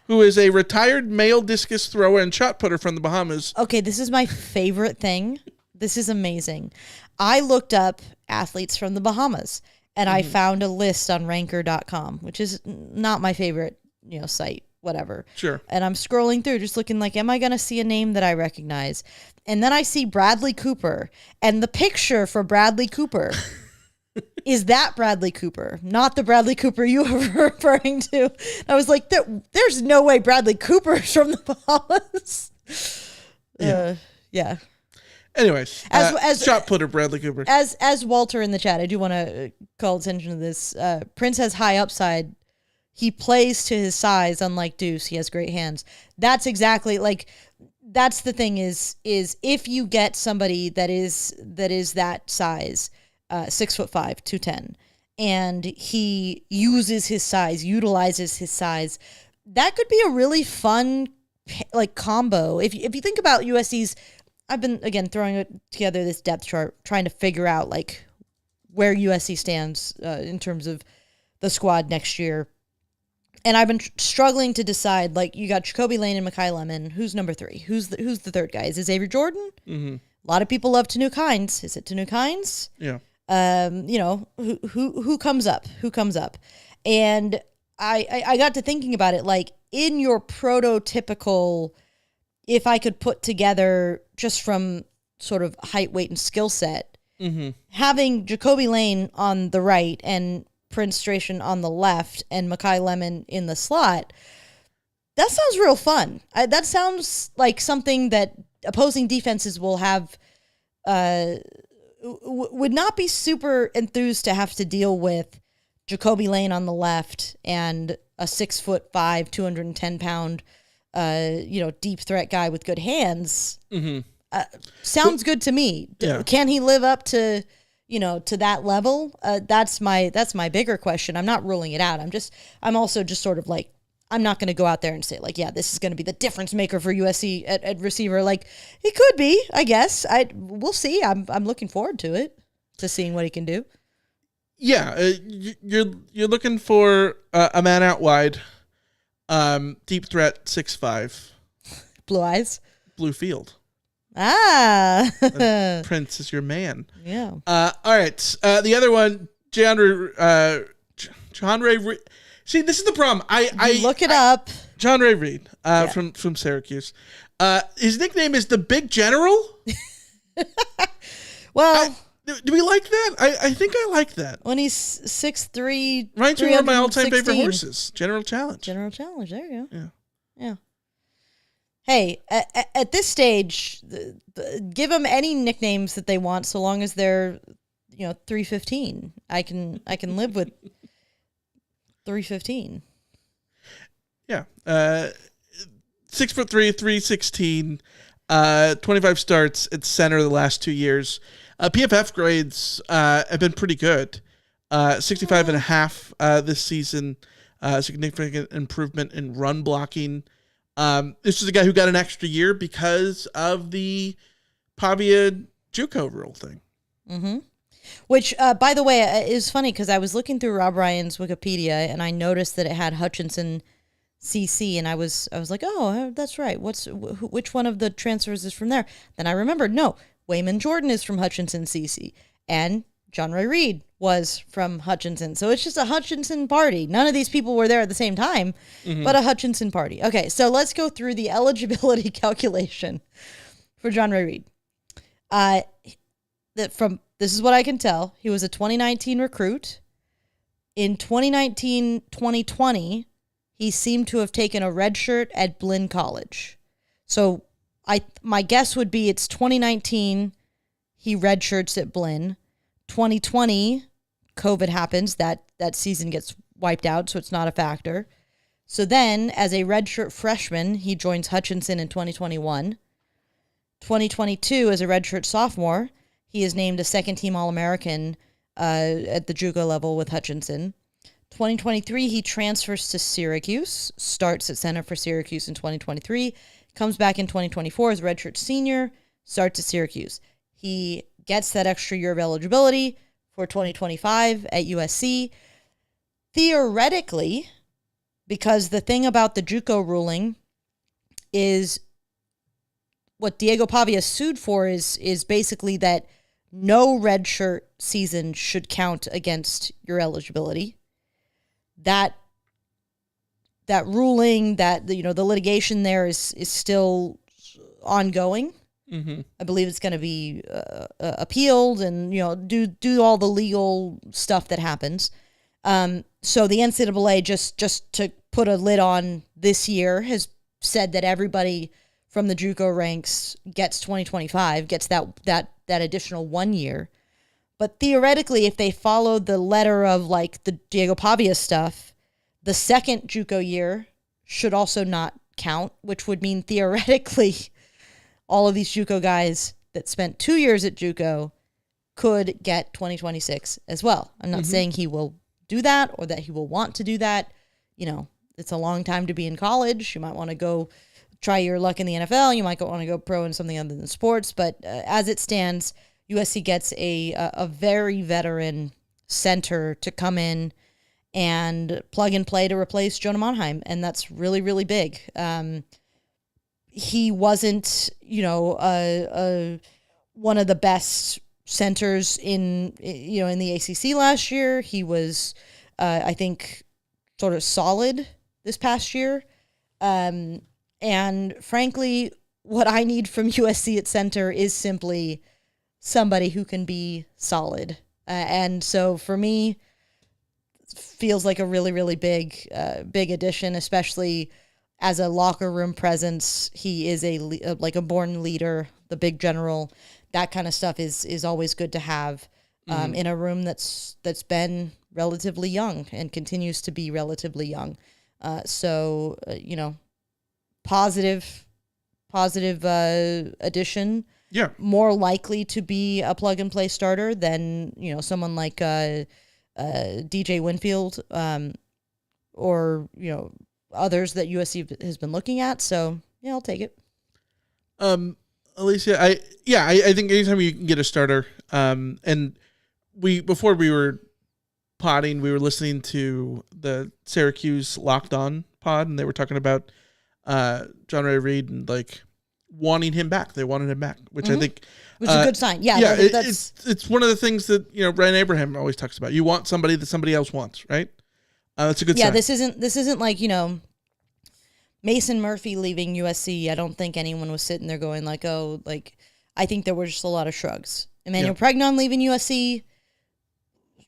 who is a retired male discus thrower and shot putter from the Bahamas. Okay, this is my favorite thing. This is amazing. I looked up athletes from the Bahamas, and I found a list on ranker.com, which is not my favorite, site, whatever. Sure. And I'm scrolling through just looking like, am I going to see a name that I recognize? And then I see Bradley Cooper, and the picture for Bradley Cooper is that Bradley Cooper, not the Bradley Cooper you were referring to. I was like, there's no way Bradley Cooper is from the Bahamas. Yeah. Anyways, as shot putter Bradley Cooper. As Walter in the chat, I do want to call attention to this. Prince has high upside. He plays to his size, unlike Deuce. He has great hands. That's exactly that's the thing is if you get somebody that is that size, 6'5", 210, and he utilizes his size, that could be a really fun combo. If you think about USC's, I've been again throwing together this depth chart, trying to figure out where USC stands in terms of the squad next year. And I've been struggling to decide, you got Jacoby Lane and Makai Lemon. Who's number 3? Who's the third guy? Is it Xavier Jordan? Mm-hmm. A lot of people love Tanook Hines. Is it Tanook Hines? Yeah. Who comes up? Who comes up? And I got to thinking about it, in your prototypical, if I could put together just from sort of height, weight, and skill set, having Jacoby Lane on the right and Prince Stration on the left and Makai Lemon in the slot, that sounds real fun. That sounds like something that opposing defenses will have, would not be super enthused to have to deal with Jacoby Lane on the left and a 6'5", 210-pound, deep threat guy with good hands. Sounds good to me. Yeah. Can he live up to that level? That's my bigger question. I'm not ruling it out. I'm also just sort of I'm not going to go out there and say this is going to be the difference maker for USC at receiver. It could be, I guess. We'll see. I'm looking forward to seeing what he can do. Yeah, you're looking for a man out wide, deep threat, 6'5", blue eyes, blue field. Prince is your man. Yeah. All right. The other one, John Ray. See, this is the problem. I look it up. John Ray Reed, from Syracuse. His nickname is the Big General. Well, do we like that? I think I like that. When he's 6'3", right to one of my all-time favorite horses, General Challenge. General Challenge. There you go. Yeah. Hey, at this stage, give them any nicknames that they want, so long as they're, 315. I can live with 315. Yeah. 6'3", 316, 25 starts at center the last 2 years. PFF grades have been pretty good. 65.5 this season. Significant improvement in run blocking. This is a guy who got an extra year because of the Pavia JUCO rule thing. Mm-hmm. Which, by the way, is funny because I was looking through Rob Ryan's Wikipedia and I noticed that it had Hutchinson CC, and I was like, oh, that's right. Which one of the transfers is from there? Then I remembered, no, Wayman Jordan is from Hutchinson CC, and John Ray Reed was from Hutchinson. So it's just a Hutchinson party. None of these people were there at the same time, but a Hutchinson party. Okay, so let's go through the eligibility calculation for John Ray Reed. This is what I can tell. He was a 2019 recruit. In 2019-2020, he seemed to have taken a red shirt at Blinn College. So my guess would be it's 2019, he redshirts at Blinn. 2020, COVID happens. That season gets wiped out, so it's not a factor. So then, as a redshirt freshman, he joins Hutchinson in 2021. 2022, as a redshirt sophomore, he is named a second-team All-American at the JUCO level with Hutchinson. 2023, he transfers to Syracuse, starts at center for Syracuse in 2023, comes back in 2024 as a redshirt senior, starts at Syracuse. He gets that extra year of eligibility for 2025 at USC. Theoretically, because the thing about the JUCO ruling is what Diego Pavia sued for is basically that no redshirt season should count against your eligibility. That ruling, the litigation there is still ongoing. Mm-hmm. I believe it's going to be appealed and do all the legal stuff that happens. So the NCAA just to put a lid on this year has said that everybody from the JUCO ranks gets 2025, gets that additional 1 year. But theoretically, if they followed the letter of like the Diego Pavia stuff, the second JUCO year should also not count, which would mean theoretically all of these JUCO guys that spent 2 years at JUCO could get 2026 as well. I'm not saying he will do that or that he will want to do that. It's a long time to be in college. You might want to go try your luck in the NFL. You might want to go pro in something other than sports. But as it stands, USC gets a very veteran center to come in and plug and play to replace Jonah Monheim, and that's really, really big. He wasn't, one of the best centers in the ACC last year. He was, I think, sort of solid this past year. And frankly, what I need from USC at center is simply somebody who can be solid. And so for me, feels like a really, really big addition, especially as a locker room presence. He is like a born leader, the big general. That kind of stuff is always good to have in a room that's been relatively young and continues to be relatively young. Positive addition. Yeah. More likely to be a plug and play starter than someone like DJ Winfield or others that USC has been looking at. So yeah, I'll take it. Alicia, I think anytime you can get a starter, and before we were podding, we were listening to the Syracuse Locked On pod, and they were talking about John Ray Reed and like wanting him back. They wanted him back, which I think which is a good sign. Yeah, yeah, it's one of the things that Brian Abraham always talks about. You want somebody that somebody else wants, right? That's a good sign. Yeah, this isn't like Mason Murphy leaving USC. I don't think anyone was sitting there going like, oh, like I think there were just a lot of shrugs. Emmanuel Pregnon leaving USC.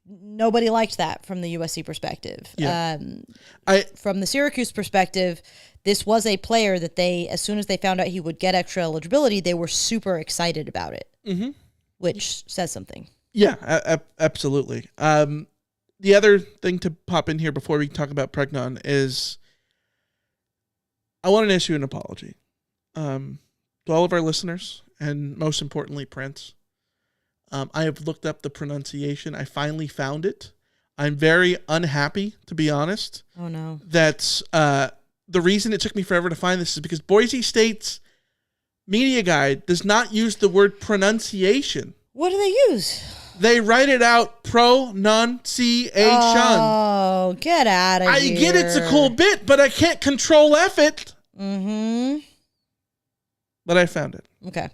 Nobody liked that from the USC perspective. Yeah. From the Syracuse perspective, this was a player that as soon as they found out he would get extra eligibility, they were super excited about it, which says something. Yeah, absolutely. The other thing to pop in here before we talk about Pregnon is I want to issue an apology to all of our listeners and most importantly, Prince. I have looked up the pronunciation. I finally found it. I'm very unhappy, to be honest. Oh, no. That's the reason it took me forever to find this is because Boise State's media guide does not use the word pronunciation. What do they use? They write it out pronunciation. Oh, get out of here. I get it's a cool bit, but I can't control F it. Mm-hmm. But I found it. Okay.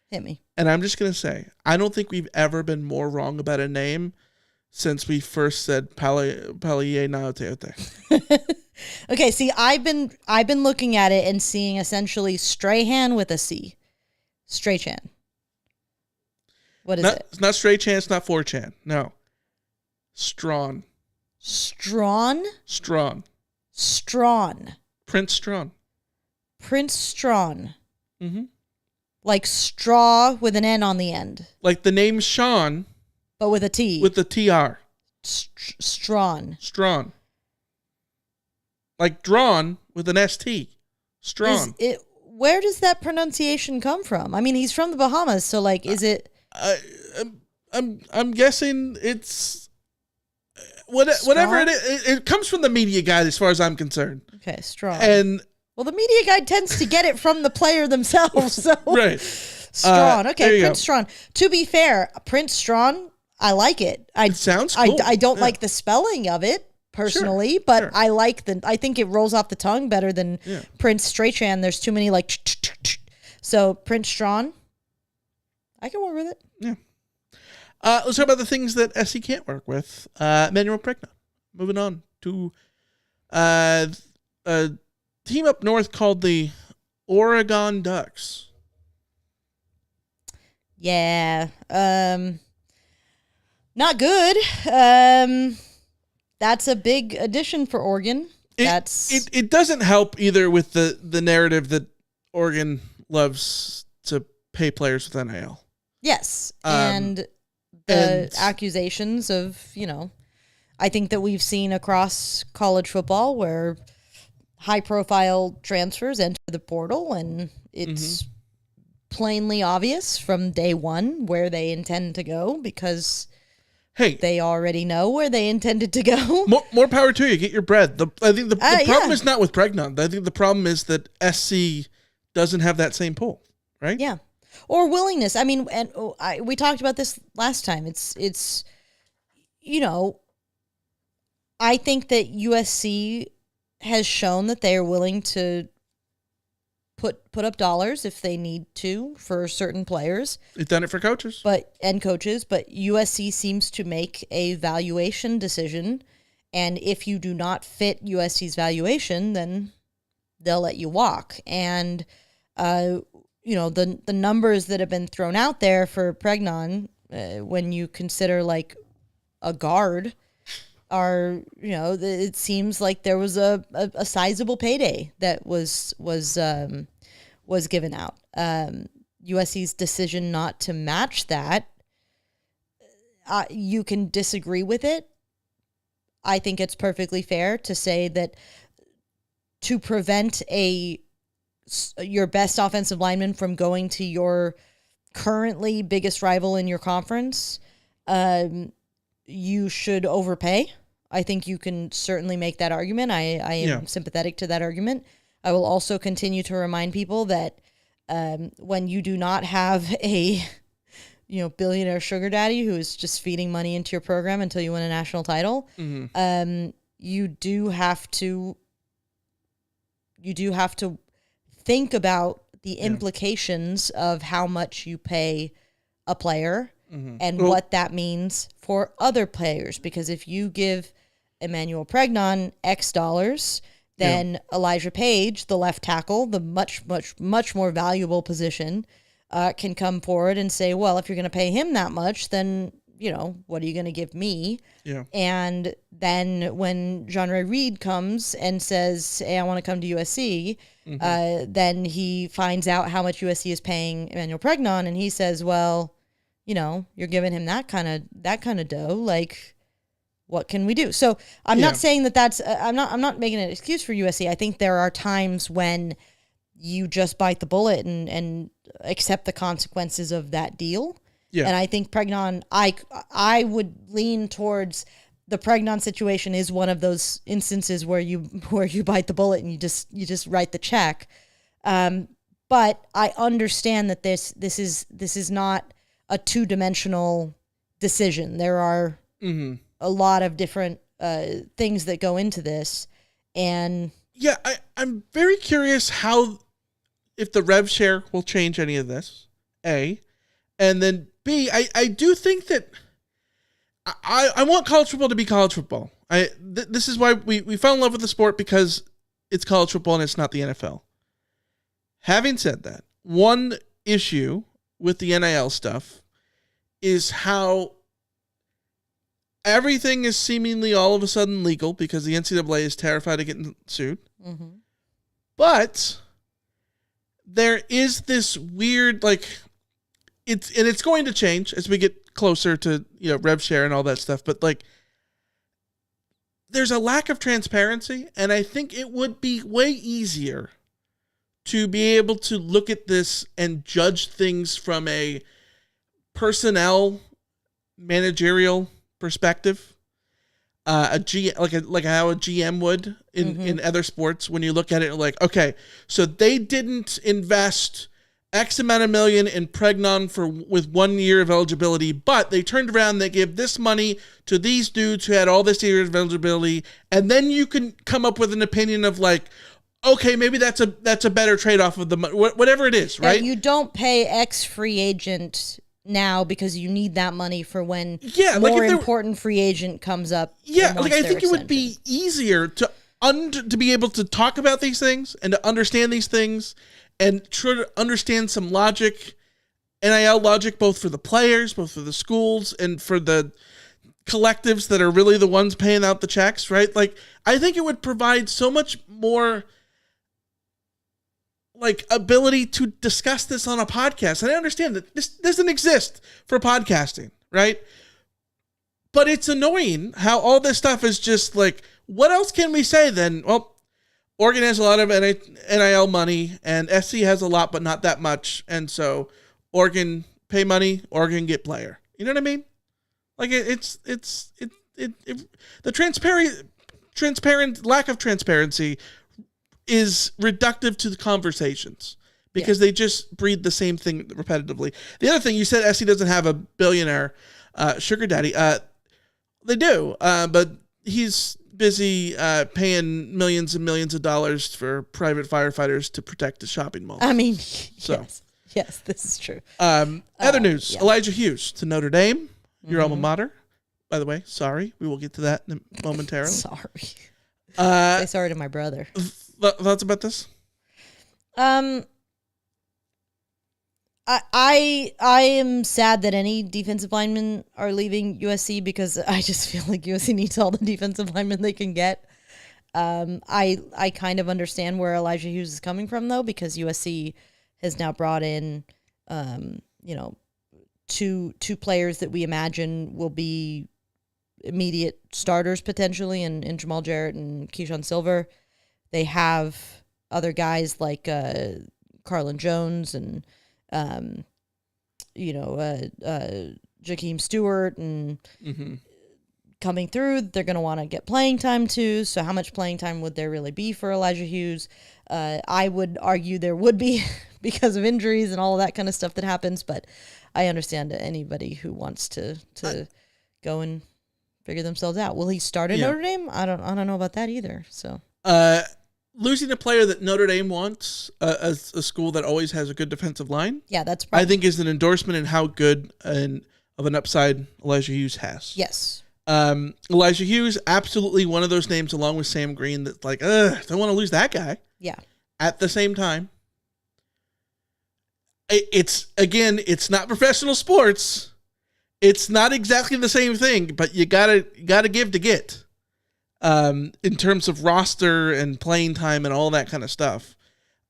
Hit me. And I'm just going to say, I don't think we've ever been more wrong about a name since we first said Palier Naoteote. Okay, see, I've been looking at it and seeing essentially Strahan with a C. Strachan. What is it? It's not Strachan, it's not 4chan. No. Strawn. Strawn? Strawn. Strawn. Prince Strawn. Prince Strawn. Mm-hmm. Like straw with an N on the end. Like the name Sean. But with a T. With the TR. Strawn. Strawn. Like drawn with an ST. Strawn. Where does that pronunciation come from? I mean, he's from the Bahamas, so like, is it? I'm guessing it's whatever it is. It comes from the media guide, as far as I'm concerned. Okay, Strawn. And well, the media guide tends to get it from the player themselves. So right. Strawn. Okay, Prince go. Strawn. To be fair, Prince Strawn, I like it. It sounds cool. I don't like the spelling of it personally, but I like I think it rolls off the tongue better than Prince Strachan. There's too many like so Prince Strawn. I can work with it. Yeah. Let's talk about the things that SC can't work with. Manuel Pregna. Moving on to a team up north called the Oregon Ducks. Yeah. Not good. That's a big addition for Oregon. It doesn't help either with the narrative that Oregon loves to pay players with NIL. Yes. And the accusations of, I think that we've seen across college football where high-profile transfers enter the portal, and it's plainly obvious from day one where they intend to go because they already know where they intended to go. More power to you. Get your bread. I think the problem is not with Pregnon. I think the problem is that SC doesn't have that same pull, right? Yeah. Or willingness. I mean, and we talked about this last time. It's I think that USC has shown that they are willing to put up dollars if they need to for certain players. They've done it for coaches. But USC seems to make a valuation decision, and if you do not fit USC's valuation, then they'll let you walk. And the numbers that have been thrown out there for Pregnon, when you consider like a guard, are it seems like there was a sizable payday that was given out. USC's decision not to match that, you can disagree with it. I think it's perfectly fair to say that to prevent your best offensive lineman from going to your currently biggest rival in your conference, you should overpay. I think you can certainly make that argument. I am sympathetic to that argument. I will also continue to remind people that when you do not have a billionaire sugar daddy who is just feeding money into your program until you win a national title, you do have to think about the implications of how much you pay a player and what that means for other players. Because if you give Emmanuel Pregnon X dollars, then Elijah Page, the left tackle, the much, much, much more valuable position, can come forward and say, well, if you're going to pay him that much, then, what are you going to give me? Yeah. And then when Jean-Ray Reed comes and says, hey, I want to come to USC, then he finds out how much USC is paying Emmanuel Pregnon, and he says, well, you're giving him that kind of dough. Like, what can we do? So I'm not saying that's I'm not making an excuse for USC. I think there are times when you just bite the bullet and accept the consequences of that deal. Yeah. And I think Pregnon, I would lean towards the Pregnon situation is one of those instances where you bite the bullet and you just write the check. But I understand that this is not a two-dimensional decision. There are a lot of different things that go into this. And yeah, I'm very curious if the rev share will change any of this, A. And then B, I do think that I want college football to be college football. This is why we fell in love with the sport, because it's college football and it's not the NFL. Having said that, one issue with the NIL stuff is how everything is seemingly all of a sudden legal because the NCAA is terrified of getting sued. Mm-hmm. But there is this weird, it's going to change as we get closer to, rev share and all that stuff. But there's a lack of transparency, and I think it would be way easier to be able to look at this and judge things from a personnel managerial perspective, like how a GM would in other sports. When you look at it, like, okay, so they didn't invest X amount of million in Pregnon with 1 year of eligibility, but they turned around and they gave this money to these dudes who had all this years of eligibility, and then you can come up with an opinion of like, okay, maybe that's a better trade-off of the money, whatever it is, right? You don't pay X free agent now because you need that money for when more important free agent comes up. Yeah, I think it would be easier to be able to talk about these things and to understand these things and try to understand some logic, NIL logic, both for the players, both for the schools, and for the collectives that are really the ones paying out the checks, right? Like, I think it would provide so much more ability to discuss this on a podcast. And I understand that this doesn't exist for podcasting, right? But it's annoying how all this stuff is just like, what else can we say then? Well, Oregon has a lot of NIL money, and SC has a lot, but not that much. And so Oregon pay money, Oregon get player. You know what I mean? Like the transparent lack of transparency is reductive to the conversations because they just breed the same thing repetitively. The other thing, you said SC doesn't have a billionaire sugar daddy. They do, but he's busy paying millions and millions of dollars for private firefighters to protect a shopping mall. I mean, so yes, this is true. Other news, Elijah Hughes to Notre Dame, your alma mater. By the way, sorry. We will get to that momentarily. Sorry. Say sorry to my brother. Thoughts about this? I am sad that any defensive linemen are leaving USC because I just feel like USC needs all the defensive linemen they can get. I kind of understand where Elijah Hughes is coming from though, because USC has now brought in two players that we imagine will be immediate starters potentially in Jamal Jarrett and Keyshawn Silver. They have other guys like Carlin Jones and Jakeem Stewart and coming through. They're going to want to get playing time too. So how much playing time would there really be for Elijah Hughes? I would argue there would be because of injuries and all of that kind of stuff that happens. But I understand anybody who wants to go and figure themselves out. Will he start at Notre Dame? I don't know about that either. So. Losing a player that Notre Dame wants, as a school that always has a good defensive line, that's I think is an endorsement in how good of an upside Elijah Hughes has. Yes. Elijah Hughes, absolutely one of those names along with Sam Green that's like, don't want to lose that guy. Yeah. At the same time, it's not professional sports. It's not exactly the same thing, but you gotta give to get. In terms of roster and playing time and all that kind of stuff.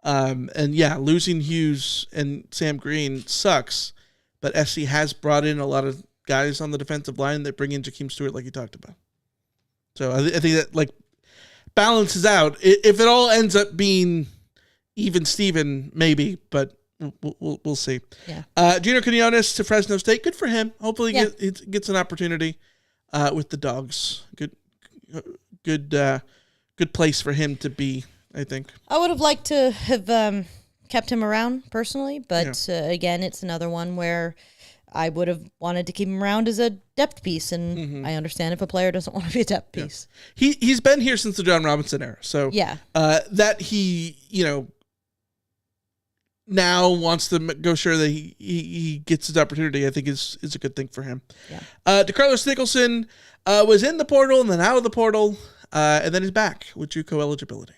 Losing Hughes and Sam Green sucks, but SC has brought in a lot of guys on the defensive line that bring in Jakeem Stewart like you talked about. So I think that balances out. If it all ends up being even Steven, maybe, but we'll see. Yeah. Gino Quinones to Fresno State. Good for him. Hopefully he gets an opportunity with the Dogs. Good place for him to be, I think. I would have liked to have kept him around personally, but again, it's another one where I would have wanted to keep him around as a depth piece, and I understand if a player doesn't want to be a depth piece. He's been here since the John Robinson era, so Yeah. That he now wants to go sure that he gets his opportunity, I think is a good thing for him. Yeah. DeCarlos Nicholson was in the portal and then out of the portal, and then he's back with JUCO eligibility.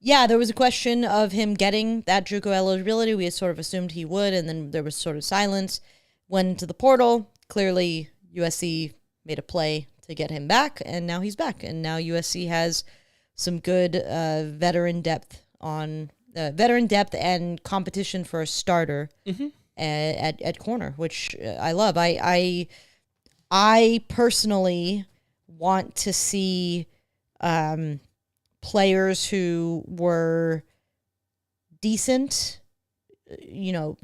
Yeah, there was a question of him getting that JUCO eligibility. We had sort of assumed he would, and then there was sort of silence. Went into the portal. Clearly, USC made a play to get him back, and now he's back. And now USC has some good veteran depth and competition for a starter at corner, which I love. I personally want to see players who were decent,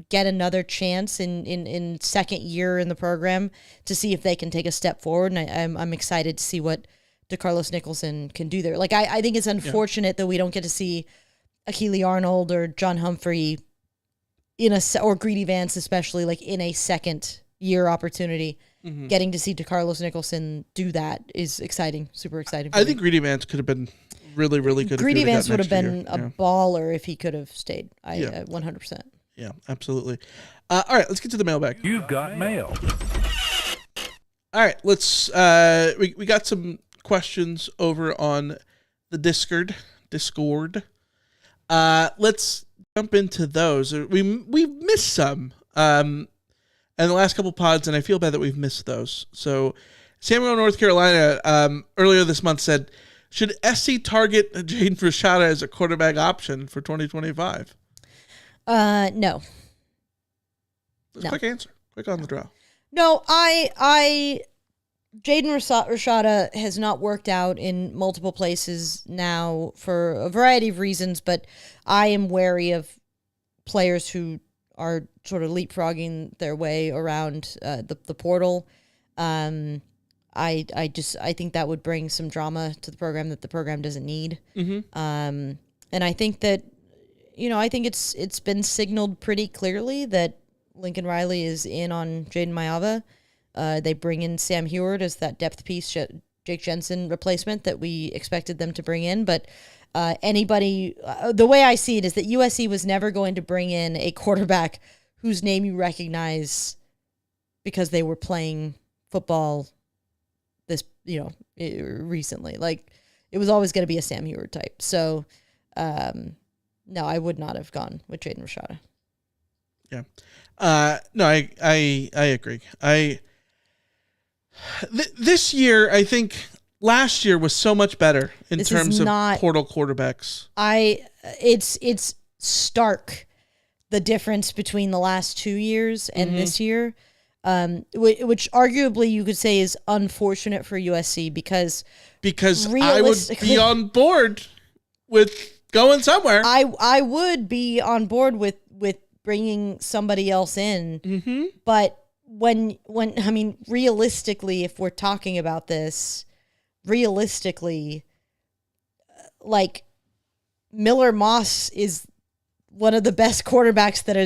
get another chance in second year in the program to see if they can take a step forward. And I'm excited to see what DeCarlos Nicholson can do there. Like, I think it's unfortunate that we don't get to see Akili Arnold or John Humphrey or Greedy Vance, especially, like, in a second year opportunity. Getting to see DeCarlos Nicholson do that is exciting, super exciting. I think Greedy Vance could have been really, really good. Greedy Vance would have been a baller if he could have stayed. 100%. Yeah, absolutely. All right, let's get to the mailbag. You've got mail. All right, let's. We got some questions over on the Discord. Let's jump into those. We've missed some in the last couple pods, and I feel bad that we've missed those. So, Samuel, North Carolina, earlier this month said, should SC target Jaden Rashada as a quarterback option for 2025? No. Quick answer. Quick on the draw. No, Jaden Rashada has not worked out in multiple places now for a variety of reasons, but I am wary of players who are sort of leapfrogging their way around the portal. I think that would bring some drama to the program that the program doesn't need. And I think that, I think it's been signaled pretty clearly that Lincoln Riley is in on Jaden Mayava. They bring in Sam Heward as that depth piece, Jake Jensen replacement that we expected them to bring in. But the way I see it is that USC was never going to bring in a quarterback whose name you recognize because they were playing football recently. Like, it was always going to be a Sam Heward type. So, no, I would not have gone with Jaden Rashada. Yeah. No, I agree. This year, I think last year was so much better in terms of portal quarterbacks. It's stark, the difference between the last 2 years and this year, which arguably you could say is unfortunate for USC because I would be on board with going somewhere. I would be on board with bringing somebody else in, but when realistically, if we're talking about this, like, Miller Moss is one of the best quarterbacks that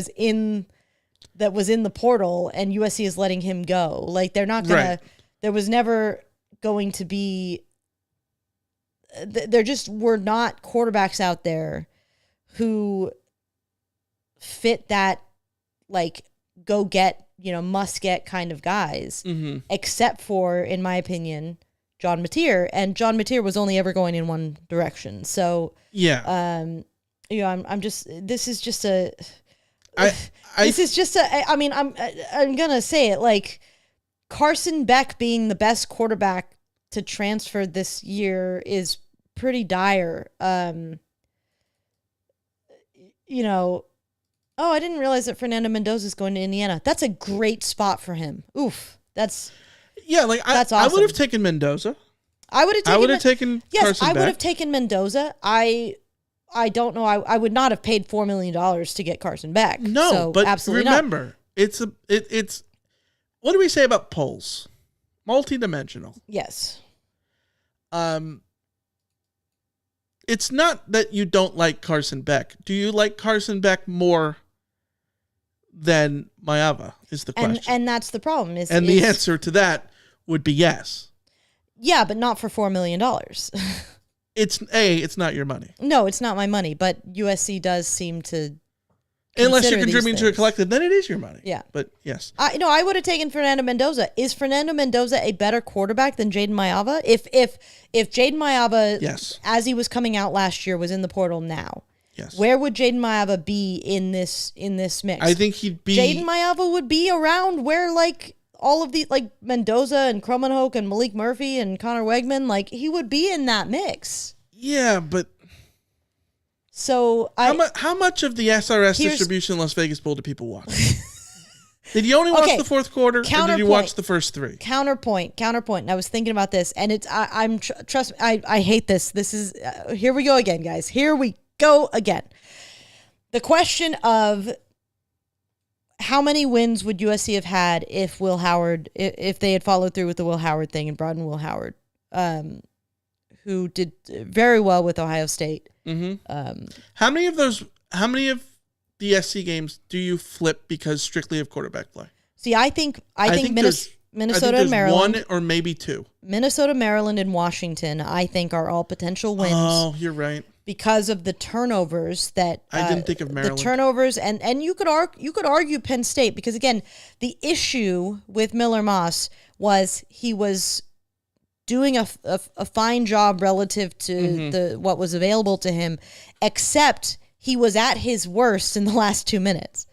was in the portal, and USC is letting him go. Like, they're not gonna. Right. There was never going to be. There just were not quarterbacks out there who fit that, like, go get, must get kind of guys, except for, in my opinion, John Mateer. And John Mateer was only ever going in one direction. So, yeah. I'm just, this is just a, I'm going to say it, like, Carson Beck being the best quarterback to transfer this year is pretty dire. Oh, I didn't realize that Fernando Mendoza is going to Indiana. That's a great spot for him. Oof. That's awesome. I would have taken Mendoza. I would have taken Carson Beck. I would have taken Mendoza. I don't know. I would not have paid $4 million to get Carson Beck. No, so but absolutely remember, not. it's what do we say about polls? Multidimensional. Yes. It's not that you don't like Carson Beck. Do you like Carson Beck more than Mailava is the question. And that's the problem. And the answer to that would be yes. Yeah, but not for $4 million. It's not your money. No, it's not my money, but USC does seem to. Unless you're contributing to a collective, then it is your money. Yeah. But yes. I would have taken Fernando Mendoza. Is Fernando Mendoza a better quarterback than Jaden Mailava? If Jaden Mailava, yes, as he was coming out last year, was in the portal now, yes, where would Jaden Mailava be in this mix? I think he'd be. Jaden Mailava would be around where like all of the like Mendoza and Kromenhoek and Malik Murphy and Connor Wegman, like he would be in that mix. Yeah, but. So how much of the SRS distribution in Las Vegas Bowl do people watch? Did you only watch the fourth quarter, or did you watch the first three? Counterpoint. And I was thinking about this, and it's trust me, I hate this. This is here we go again, guys. Here we go again. The question of how many wins would USC have had if Will Howard, if they had followed through with the Will Howard thing and brought in Will Howard, who did very well with Ohio State. Mm-hmm. How many of the SC games do you flip because strictly of quarterback play? See, I think Minnesota and Maryland, one or maybe two. Minnesota, Maryland, and Washington, I think, are all potential wins. Oh, you're right. Because of the turnovers that I didn't think of Maryland. The turnovers, and you could argue Penn State, because again, the issue with Miller Moss was he was doing a fine job relative to what was available to him, except he was at his worst in the last 2 minutes.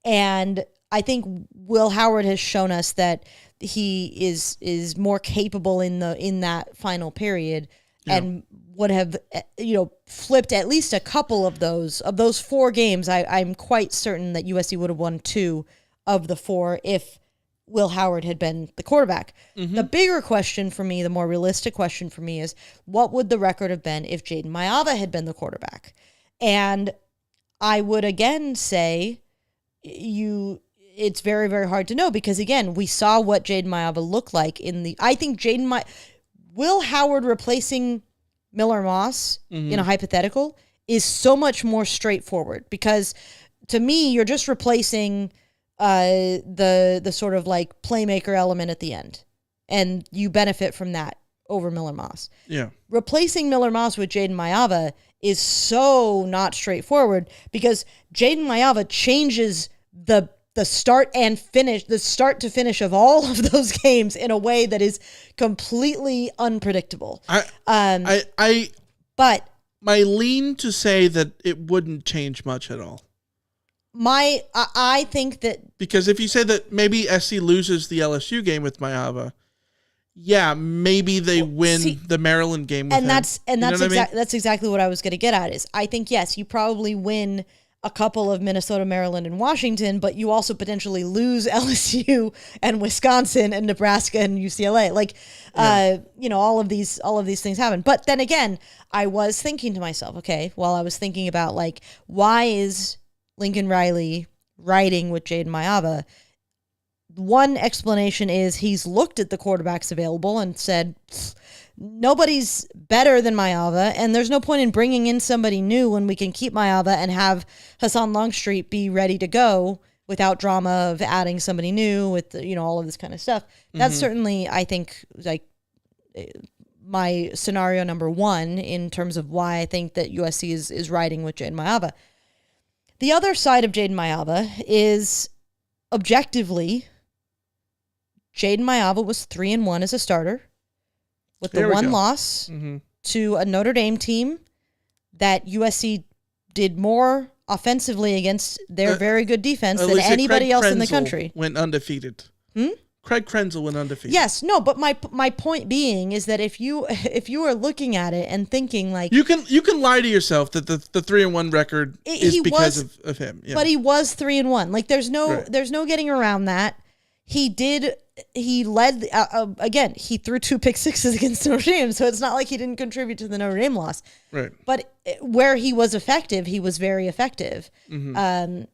And I think Will Howard has shown us that he is more capable in that final period, and would have flipped at least a couple of those 4 games. I'm quite certain that USC would have won 2 of the 4 if Will Howard had been the quarterback. Mm-hmm. The bigger question for me, the more realistic question for me, is what would the record have been if Jaden Mailava had been the quarterback? And I would again say it's very, very hard to know, because again, we saw what Jaden Mailava looked like I think Will Howard replacing Miller Moss in a hypothetical is so much more straightforward, because to me, you're just replacing the sort of like playmaker element at the end, and you benefit from that over Miller Moss. Yeah. Replacing Miller Moss with Jaden Mailava is so not straightforward, because Jaden Mailava changes the start to finish of all of those games in a way that is completely unpredictable. But my lean to say that it wouldn't change much at all. I think that, because if you say that maybe SC loses the LSU game with Mailava, yeah, maybe they win the Maryland game with him. That's exactly what I was going to get at. Is I think yes, you probably win a couple of Minnesota, Maryland, and Washington, but you also potentially lose LSU and Wisconsin and Nebraska and UCLA. Like, all of these things happen. But then again, I was thinking to myself, okay, while I was thinking about like, why is Lincoln Riley riding with Jaden Mailava? One explanation is he's looked at the quarterbacks available and said, nobody's better than Mailava, and there's no point in bringing in somebody new when we can keep Mailava and have Hassan Longstreet be ready to go without drama of adding somebody new with all of this kind of stuff. That's certainly, I think, like my scenario number 1 in terms of why I think that USC is riding with Jaden Mailava. The other side of Jaden Mailava is, objectively, Jaden Mailava was 3-1 as a starter, with the one loss to a Notre Dame team that USC did more offensively against their very good defense than anybody else in the country. Went undefeated. Craig Krenzel went undefeated. Yes, no, but my point being is that if you are looking at it and thinking like, you can lie to yourself that the 3-1 record is because of him. Yeah. But he was 3-1. Like there's no getting around that. He led again. He threw 2 pick sixes against Notre Dame, so it's not like he didn't contribute to the Notre Dame loss. Right. But where he was effective, he was very effective. In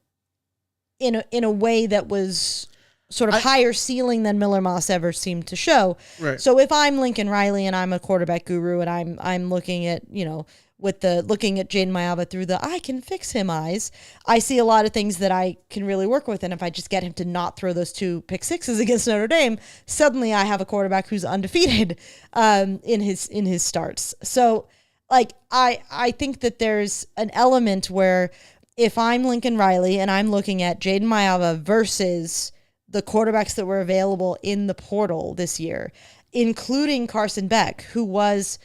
a way that was sort of higher ceiling than Miller Moss ever seemed to show. Right. So if I'm Lincoln Riley and I'm a quarterback guru and I'm looking at, looking at Jaden Mayava through the I can fix him eyes, I see a lot of things that I can really work with. And if I just get him to not throw those 2 pick sixes against Notre Dame, suddenly I have a quarterback who's undefeated in his starts. So I think that there's an element where if I'm Lincoln Riley and I'm looking at Jaden Mayava versus the quarterbacks that were available in the portal this year, including Carson Beck, who was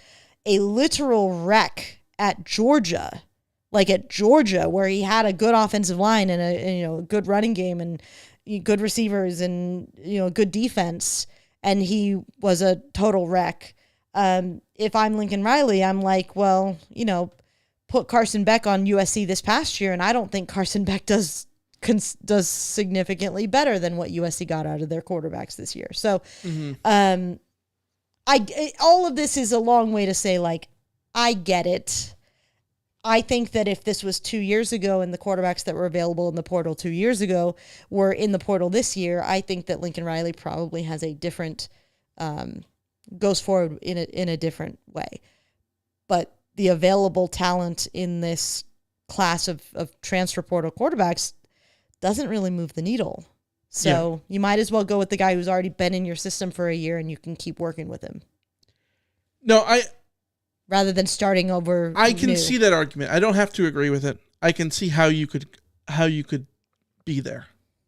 a literal wreck at Georgia, where he had a good offensive line and a good running game and good receivers and good defense, and he was a total wreck. If I'm Lincoln Riley, I'm like, well, put Carson Beck on USC this past year, and I don't think Carson Beck does significantly better than what USC got out of their quarterbacks this year. So, all of this is a long way to say, I get it. I think that if this was 2 years ago and the quarterbacks that were available in the portal 2 years ago were in the portal this year, I think that Lincoln Riley probably has a different, goes forward in a different way. But the available talent in this class of transfer portal quarterbacks doesn't really move the needle. So you might as well go with the guy who's already been in your system for a year and you can keep working with him. No, rather than starting over. I can see that argument. I don't have to agree with it. I can see how you could be there.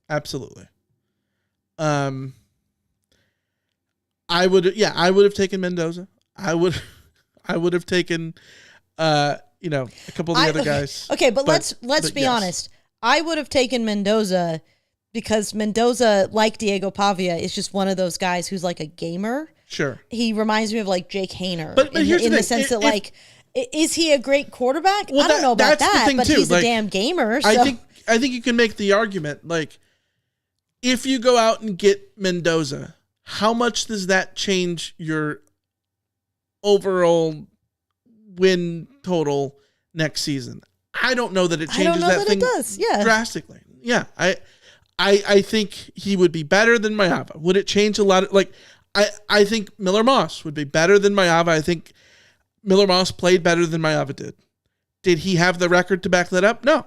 Absolutely. I would have taken Mendoza. I would have taken a couple of the other guys. Okay, but let's be honest. I would have taken Mendoza because Mendoza, like Diego Pavia, is just one of those guys who's like a gamer. Sure. He reminds me of like Jake Haener but here's in the the sense that is he a great quarterback? Well, I don't know about that, but he's a damn gamer. So. I think you can make the argument, if you go out and get Mendoza, how much does that change your overall win total next season? I don't know that it changes that thing drastically. Yeah. I think he would be better than Mayava. Would it change a lot of I think Miller Moss would be better than Mayava. I think Miller Moss played better than Mayava did. Did he have the record to back that up? No.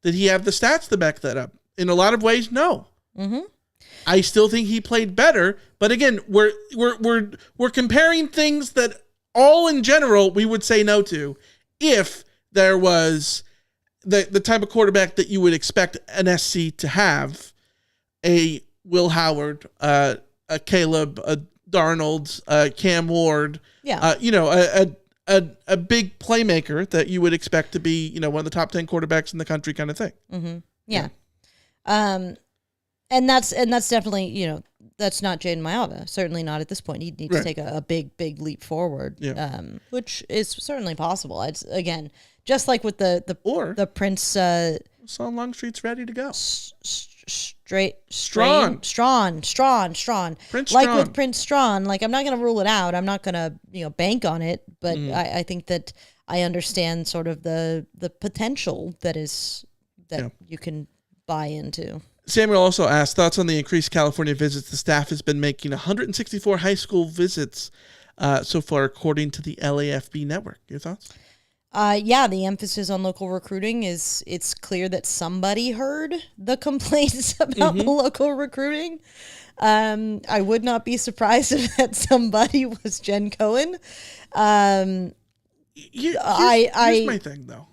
Did he have the stats to back that up? In a lot of ways, no. Mm-hmm. I still think he played better, but again, we're comparing things that all in general we would say no to if there was the type of quarterback that you would expect an SC to have, a Will Howard, a Caleb, a Darnold, Cam Ward, a big playmaker that you would expect to be, one of the top 10 quarterbacks in the country kind of thing. Mm-hmm. Yeah. And that's definitely, that's not Jaden Mayava. Certainly not at this point. He'd need to take a big leap forward, which is certainly possible. It's, again, just like with the Prince. Saw Longstreet's ready to go. Strawn. Prince Strawn. With Prince Strawn, I'm not going to rule it out. I'm not going to, bank on it. But I think that I understand sort of the potential that you can buy into. Samuel also asked, thoughts on the increased California visits. The staff has been making 164 high school visits so far, according to the LAFB network. Your thoughts? The emphasis on local recruiting it's clear that somebody heard the complaints about the local recruiting. I would not be surprised if that somebody was Jen Cohen. Here's my thing, though.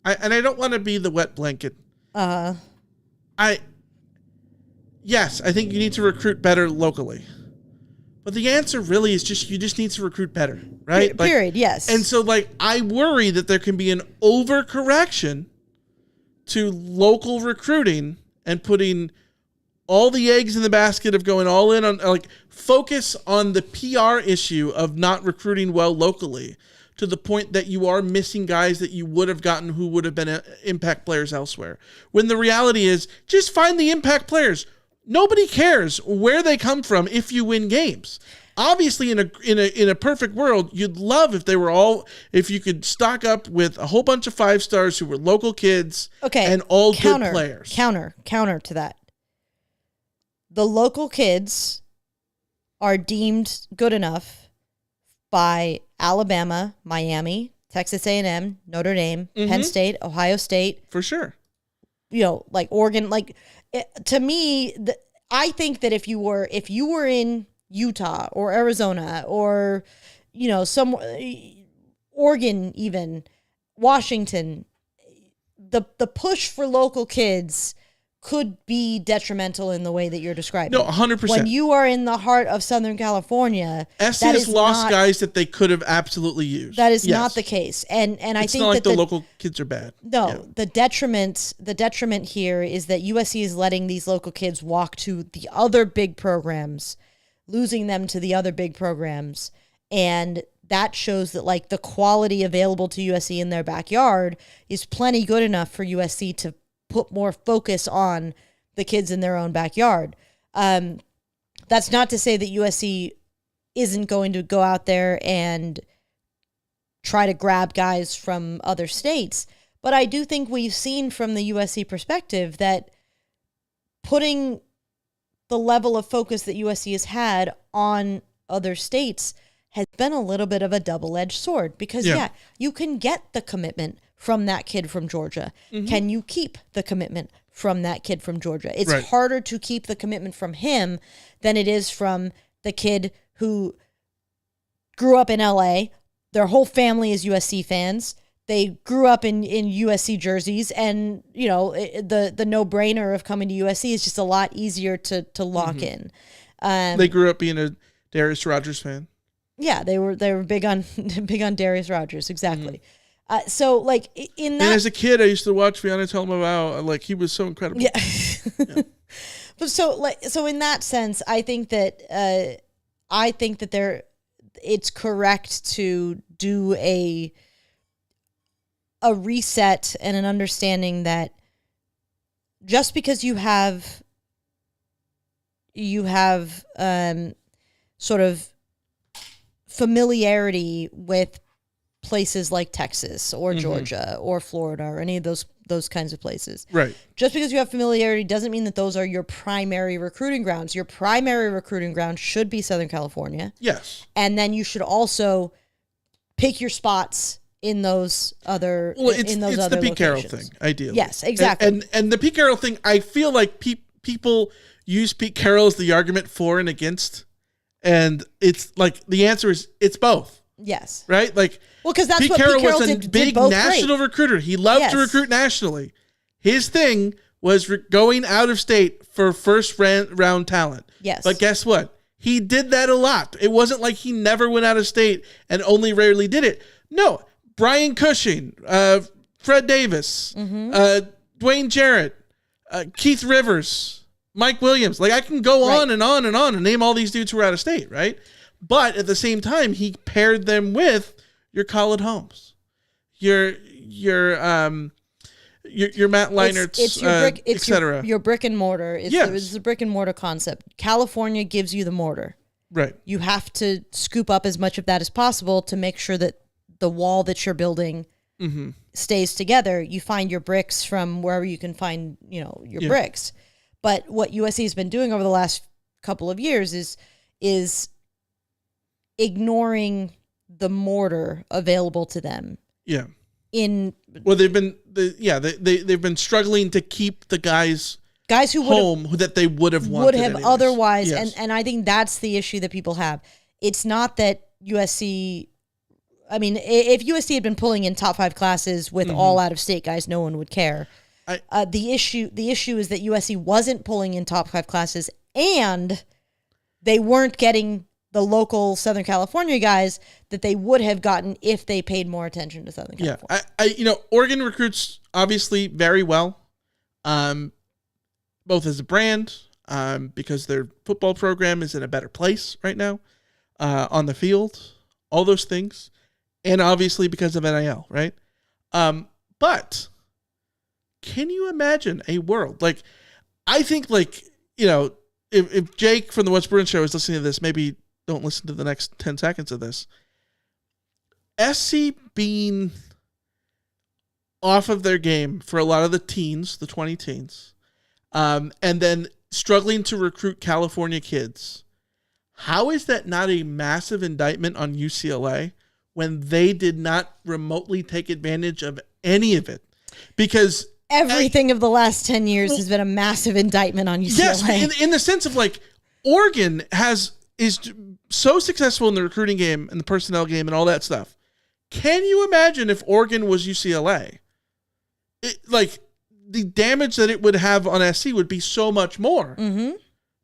I don't want to be the wet blanket. Yes, I think you need to recruit better locally. But the answer really is you just need to recruit better, right? Period, yes. And so, I worry that there can be an overcorrection to local recruiting and putting all the eggs in the basket of going all in on, focus on the PR issue of not recruiting well locally to the point that you are missing guys that you would have gotten who would have been impact players elsewhere. When the reality is, just find the impact players. Nobody cares where they come from if you win games. Obviously, in a perfect world, you'd love if you could stock up with a whole bunch of 5-stars who were local kids and all good players. Counter to that. the local kids are deemed good enough by Alabama, Miami, Texas A&M, Notre Dame, Penn State, Ohio State. For sure. Like Oregon. Like, to me, I think that if you were in Utah or Arizona or, some Oregon, even Washington, the push for local kids could be detrimental in the way that you're describing. No, 100%. When you are in the heart of Southern California, SC has lost guys that they could have absolutely used. That is not the case. And I think it's not like that the local kids are bad. No, the detriment here is that USC is letting these local kids walk to the other big programs, losing them to the other big programs, and that shows that like the quality available to USC in their backyard is plenty good enough for USC to put more focus on the kids in their own backyard. That's not to say that USC isn't going to go out there and try to grab guys from other states. But I do think we've seen from the USC perspective that putting the level of focus that USC has had on other states has been a little bit of a double-edged sword because, you can get the commitment from that kid from Georgia. Can you keep the commitment from that kid from Georgia? It's harder to keep the commitment from him than it is from the kid who grew up in LA. Their whole family is USC fans. They grew up in USC jerseys, and the no-brainer of coming to USC is just a lot easier to lock in. They grew up being a Darius Rogers fan. Yeah, they were big on Darius Rogers, exactly. So like in that, and as a kid, I used to watch Fiona tell him about like he was so incredible. Yeah. But so in that sense, I think that it's correct to do a reset and an understanding that just because you have sort of familiarity with places like Texas or Georgia or Florida or any of those kinds of places. Right. Just because you have familiarity doesn't mean that those are your primary recruiting grounds. Your primary recruiting ground should be Southern California. Yes. And then you should also pick your spots in those other it's the Pete Carroll thing, ideally. Yes, exactly. And the Pete Carroll thing, I feel like people use Pete Carroll as the argument for and against, and it's like the answer is it's both. Yes. Right? Like, well, because that's Pete what Carroll Pete Carroll was a did big both national great. recruiter. He loved to recruit nationally. His thing was going out of state for first round talent. Yes. But guess what? He did that a lot. It wasn't like he never went out of state and only rarely did it. No. Brian Cushing, Fred Davis, Dwayne Jarrett, Keith Rivers, Mike Williams. Like, I can go on and on and on and name all these dudes who were out of state, right? But at the same time, he paired them with your Khalid Holmes, your Matt Leinerts, et cetera. Your brick and mortar. It's a brick and mortar concept. California gives you the mortar. Right. You have to scoop up as much of that as possible to make sure that the wall that you're building stays together. You find your bricks from wherever you can find, your bricks. But what USC has been doing over the last couple of years is ignoring the mortar available to them. Yeah. They've been struggling to keep the guys who home that they would have wanted anyways. Otherwise. Yes. And I think that's the issue that people have. It's not that USC. I mean, if USC had been pulling in top 5 classes with all out of state guys, no one would care. The issue is that USC wasn't pulling in top 5 classes, and they weren't getting the local Southern California guys that they would have gotten if they paid more attention to Southern California. Oregon recruits obviously very well, both as a brand, because their football program is in a better place right now, on the field, all those things, and obviously because of NIL, right? But can you imagine a world like? I think if Jake from the West Bruin Show is listening to this, maybe don't listen to the next 10 seconds of this. SC being off of their game for a lot of the teens, the 20 teens, and then struggling to recruit California kids. How is that not a massive indictment on UCLA when they did not remotely take advantage of any of it? Because everything of the last 10 years has been a massive indictment on UCLA. Yes, in the sense of like Oregon is so successful in the recruiting game and the personnel game and all that stuff. Can you imagine if Oregon was UCLA? Like the damage that it would have on SC would be so much more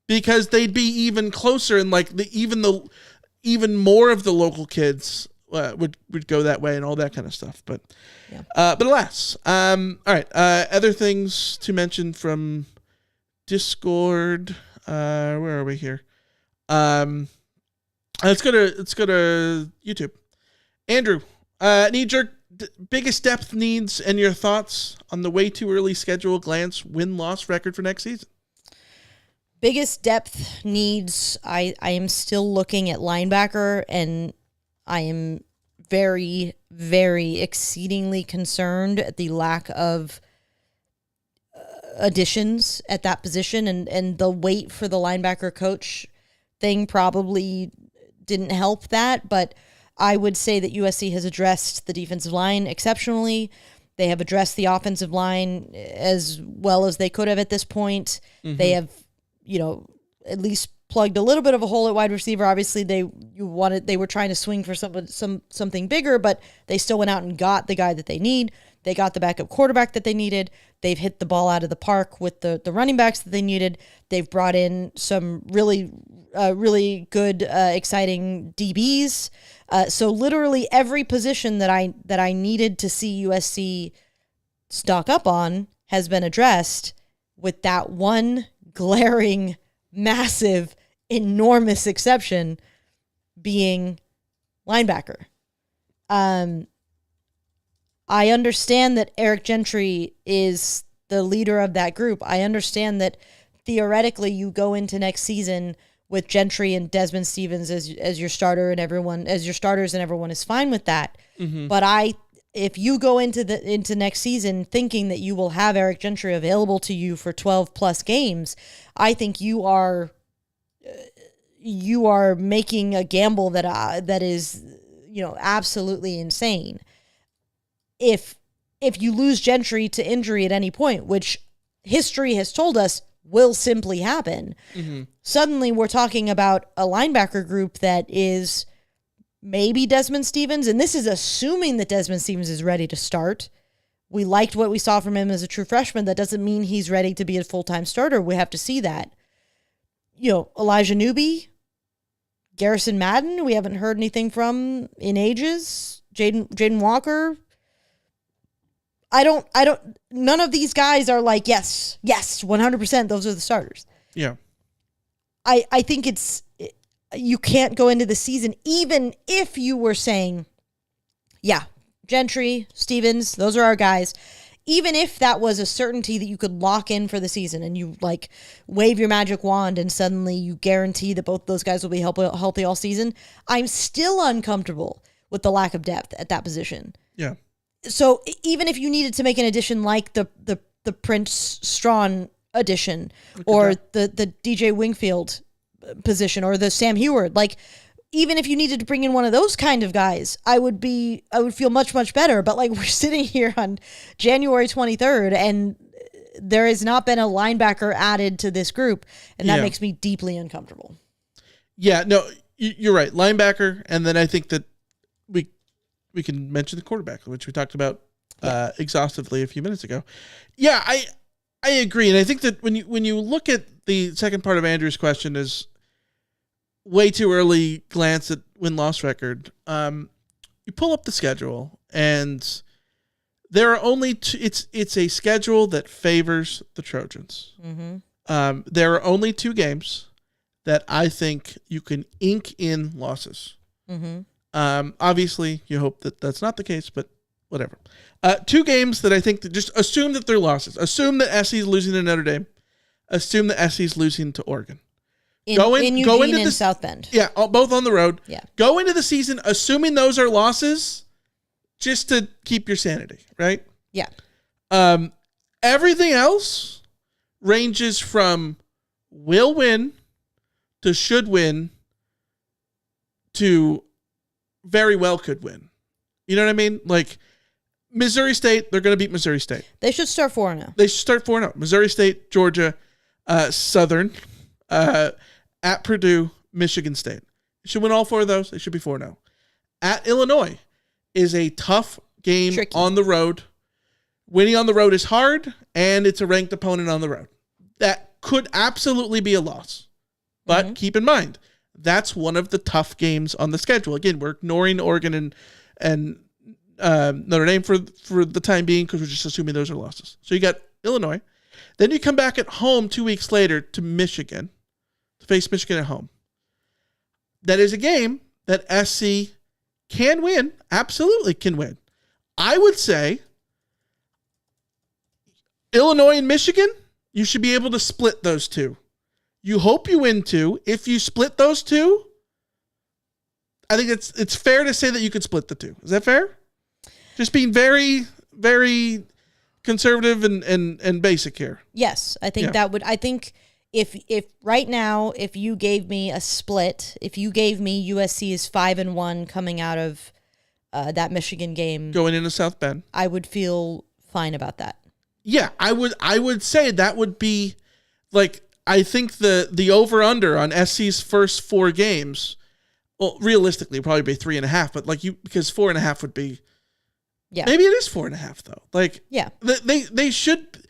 because they'd be even closer and like even more of the local kids would go that way and all that kind of stuff. But alas, all right. Other things to mention from Discord. Where are we here? Let's go to YouTube. Andrew, knee-jerk biggest depth needs and your thoughts on the way too early schedule glance win-loss record for next season. Biggest depth needs, I am still looking at linebacker, and I am very, very exceedingly concerned at the lack of additions at that position, and the wait for the linebacker coach thing probably didn't help that, but I would say that USC has addressed the defensive line exceptionally. They have addressed the offensive line as well as they could have at this point. They have, at least plugged a little bit of a hole at wide receiver. Obviously, they were trying to swing for something bigger, but they still went out and got the guy that they need. They got the backup quarterback that they needed. They've hit the ball out of the park with the running backs that they needed. They've brought in some really good, exciting DBs. So literally every position that I needed to see USC stock up on has been addressed, with that one glaring, massive, enormous exception being linebacker. I understand that Eric Gentry is the leader of that group. I understand that theoretically you go into next season with Gentry and Desmond Stevens as your starter and everyone as your starters, and everyone is fine with that. But if you go into next season thinking that you will have Eric Gentry available to you for 12 plus games, I think you are making a gamble that is absolutely insane. If you lose Gentry to injury at any point, which history has told us will simply happen, suddenly we're talking about a linebacker group that is maybe Desmond Stevens, and this is assuming that Desmond Stevens is ready to start. We liked what we saw from him as a true freshman. That doesn't mean he's ready to be a full-time starter. We have to see that. Elijah Newby, Garrison Madden, we haven't heard anything from in ages. Jaden Walker. None of these guys are like, yes, 100%, those are the starters. Yeah. I think you can't go into the season, even if you were saying, yeah, Gentry, Stevens, those are our guys. Even if that was a certainty that you could lock in for the season and you like wave your magic wand and suddenly you guarantee that both those guys will be healthy all season, I'm still uncomfortable with the lack of depth at that position. Yeah. So even if you needed to make an addition like the Prince Strawn addition or the DJ Wingfield position or the Sam Heward, like even if you needed to bring in one of those kind of guys, I would feel much, much better. But like we're sitting here on January 23rd and there has not been a linebacker added to this group, and that makes me deeply uncomfortable. Yeah, no, you're right. Linebacker, and then I think that we can mention the quarterback, which we talked about exhaustively a few minutes ago. Yeah, I agree, and I think that when you look at the second part of Andrew's question is way too early glance at win-loss record. You pull up the schedule, and there are only two, it's a schedule that favors the Trojans. There are only two games that I think you can ink in losses. Obviously, you hope that that's not the case, but whatever. Two games that I think that just assume that they're losses. Assume that SC is losing to Notre Dame. Assume that SC is losing to Oregon. In Eugene and South Bend. Yeah, both on the road. Yeah. Go into the season assuming those are losses just to keep your sanity, right? Yeah. Everything else ranges from will win to should win to very well could win. You know what I mean? Like Missouri State, they're going to beat Missouri State. They should start 4-0. They should start 4-0. Missouri State, Georgia, Southern, at Purdue, Michigan State. They should win all 4 of those. They should be 4-0. At Illinois is a tough game on the road. Winning on the road is hard, and it's a ranked opponent on the road. That could absolutely be a loss. But keep in mind, that's one of the tough games on the schedule. Again, we're ignoring Oregon and Notre Dame for the time being because we're just assuming those are losses. So you got Illinois. Then you come back at home 2 weeks later to Michigan, to face Michigan at home. That is a game that SC can win, absolutely can win. I would say Illinois and Michigan, you should be able to split those two. You hope you win 2. If you split those 2, I think it's fair to say that you could split the 2. Is that fair? Just being very, very conservative and basic here. Yes, I think that would. I think if right now, if you gave me a split, if you gave me USC is 5-1 coming out of that Michigan game, going into South Bend, I would feel fine about that. Yeah, I would say that would be like, I think the over under on SC's first 4 games, well, realistically probably be 3.5, but like because 4.5 would be. Yeah. Maybe it is 4.5 though. Like, yeah, they should.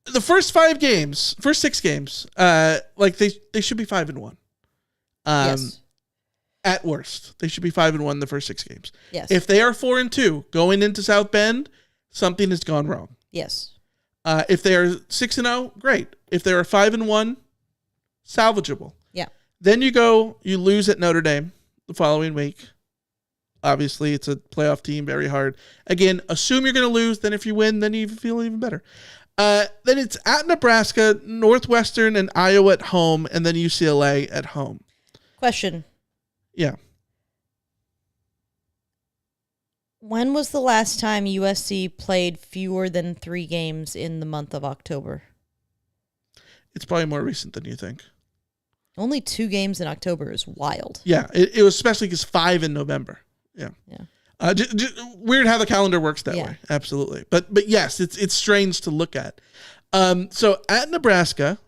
The first 5 games, first 6 games, like they should be 5-1. Yes. At worst, they should be 5-1 the first 6 games. Yes. If they are 4-2 going into South Bend, something has gone wrong. Yes. If they are 6-0, great. If they are 5-1, salvageable. Yeah. Then you lose at Notre Dame the following week. Obviously, it's a playoff team, very hard. Again, assume you're going to lose. Then if you win, then you feel even better. Then it's at Nebraska, Northwestern, and Iowa at home, and then UCLA at home. Question. Yeah. When was the last time USC played fewer than 3 games in the month of October? It's probably more recent than you think. Only 2 games in October is wild. Yeah, it was especially because 5 in November. Yeah. Weird how the calendar works that way. Absolutely. But yes, it's strange to look at. So at Nebraska,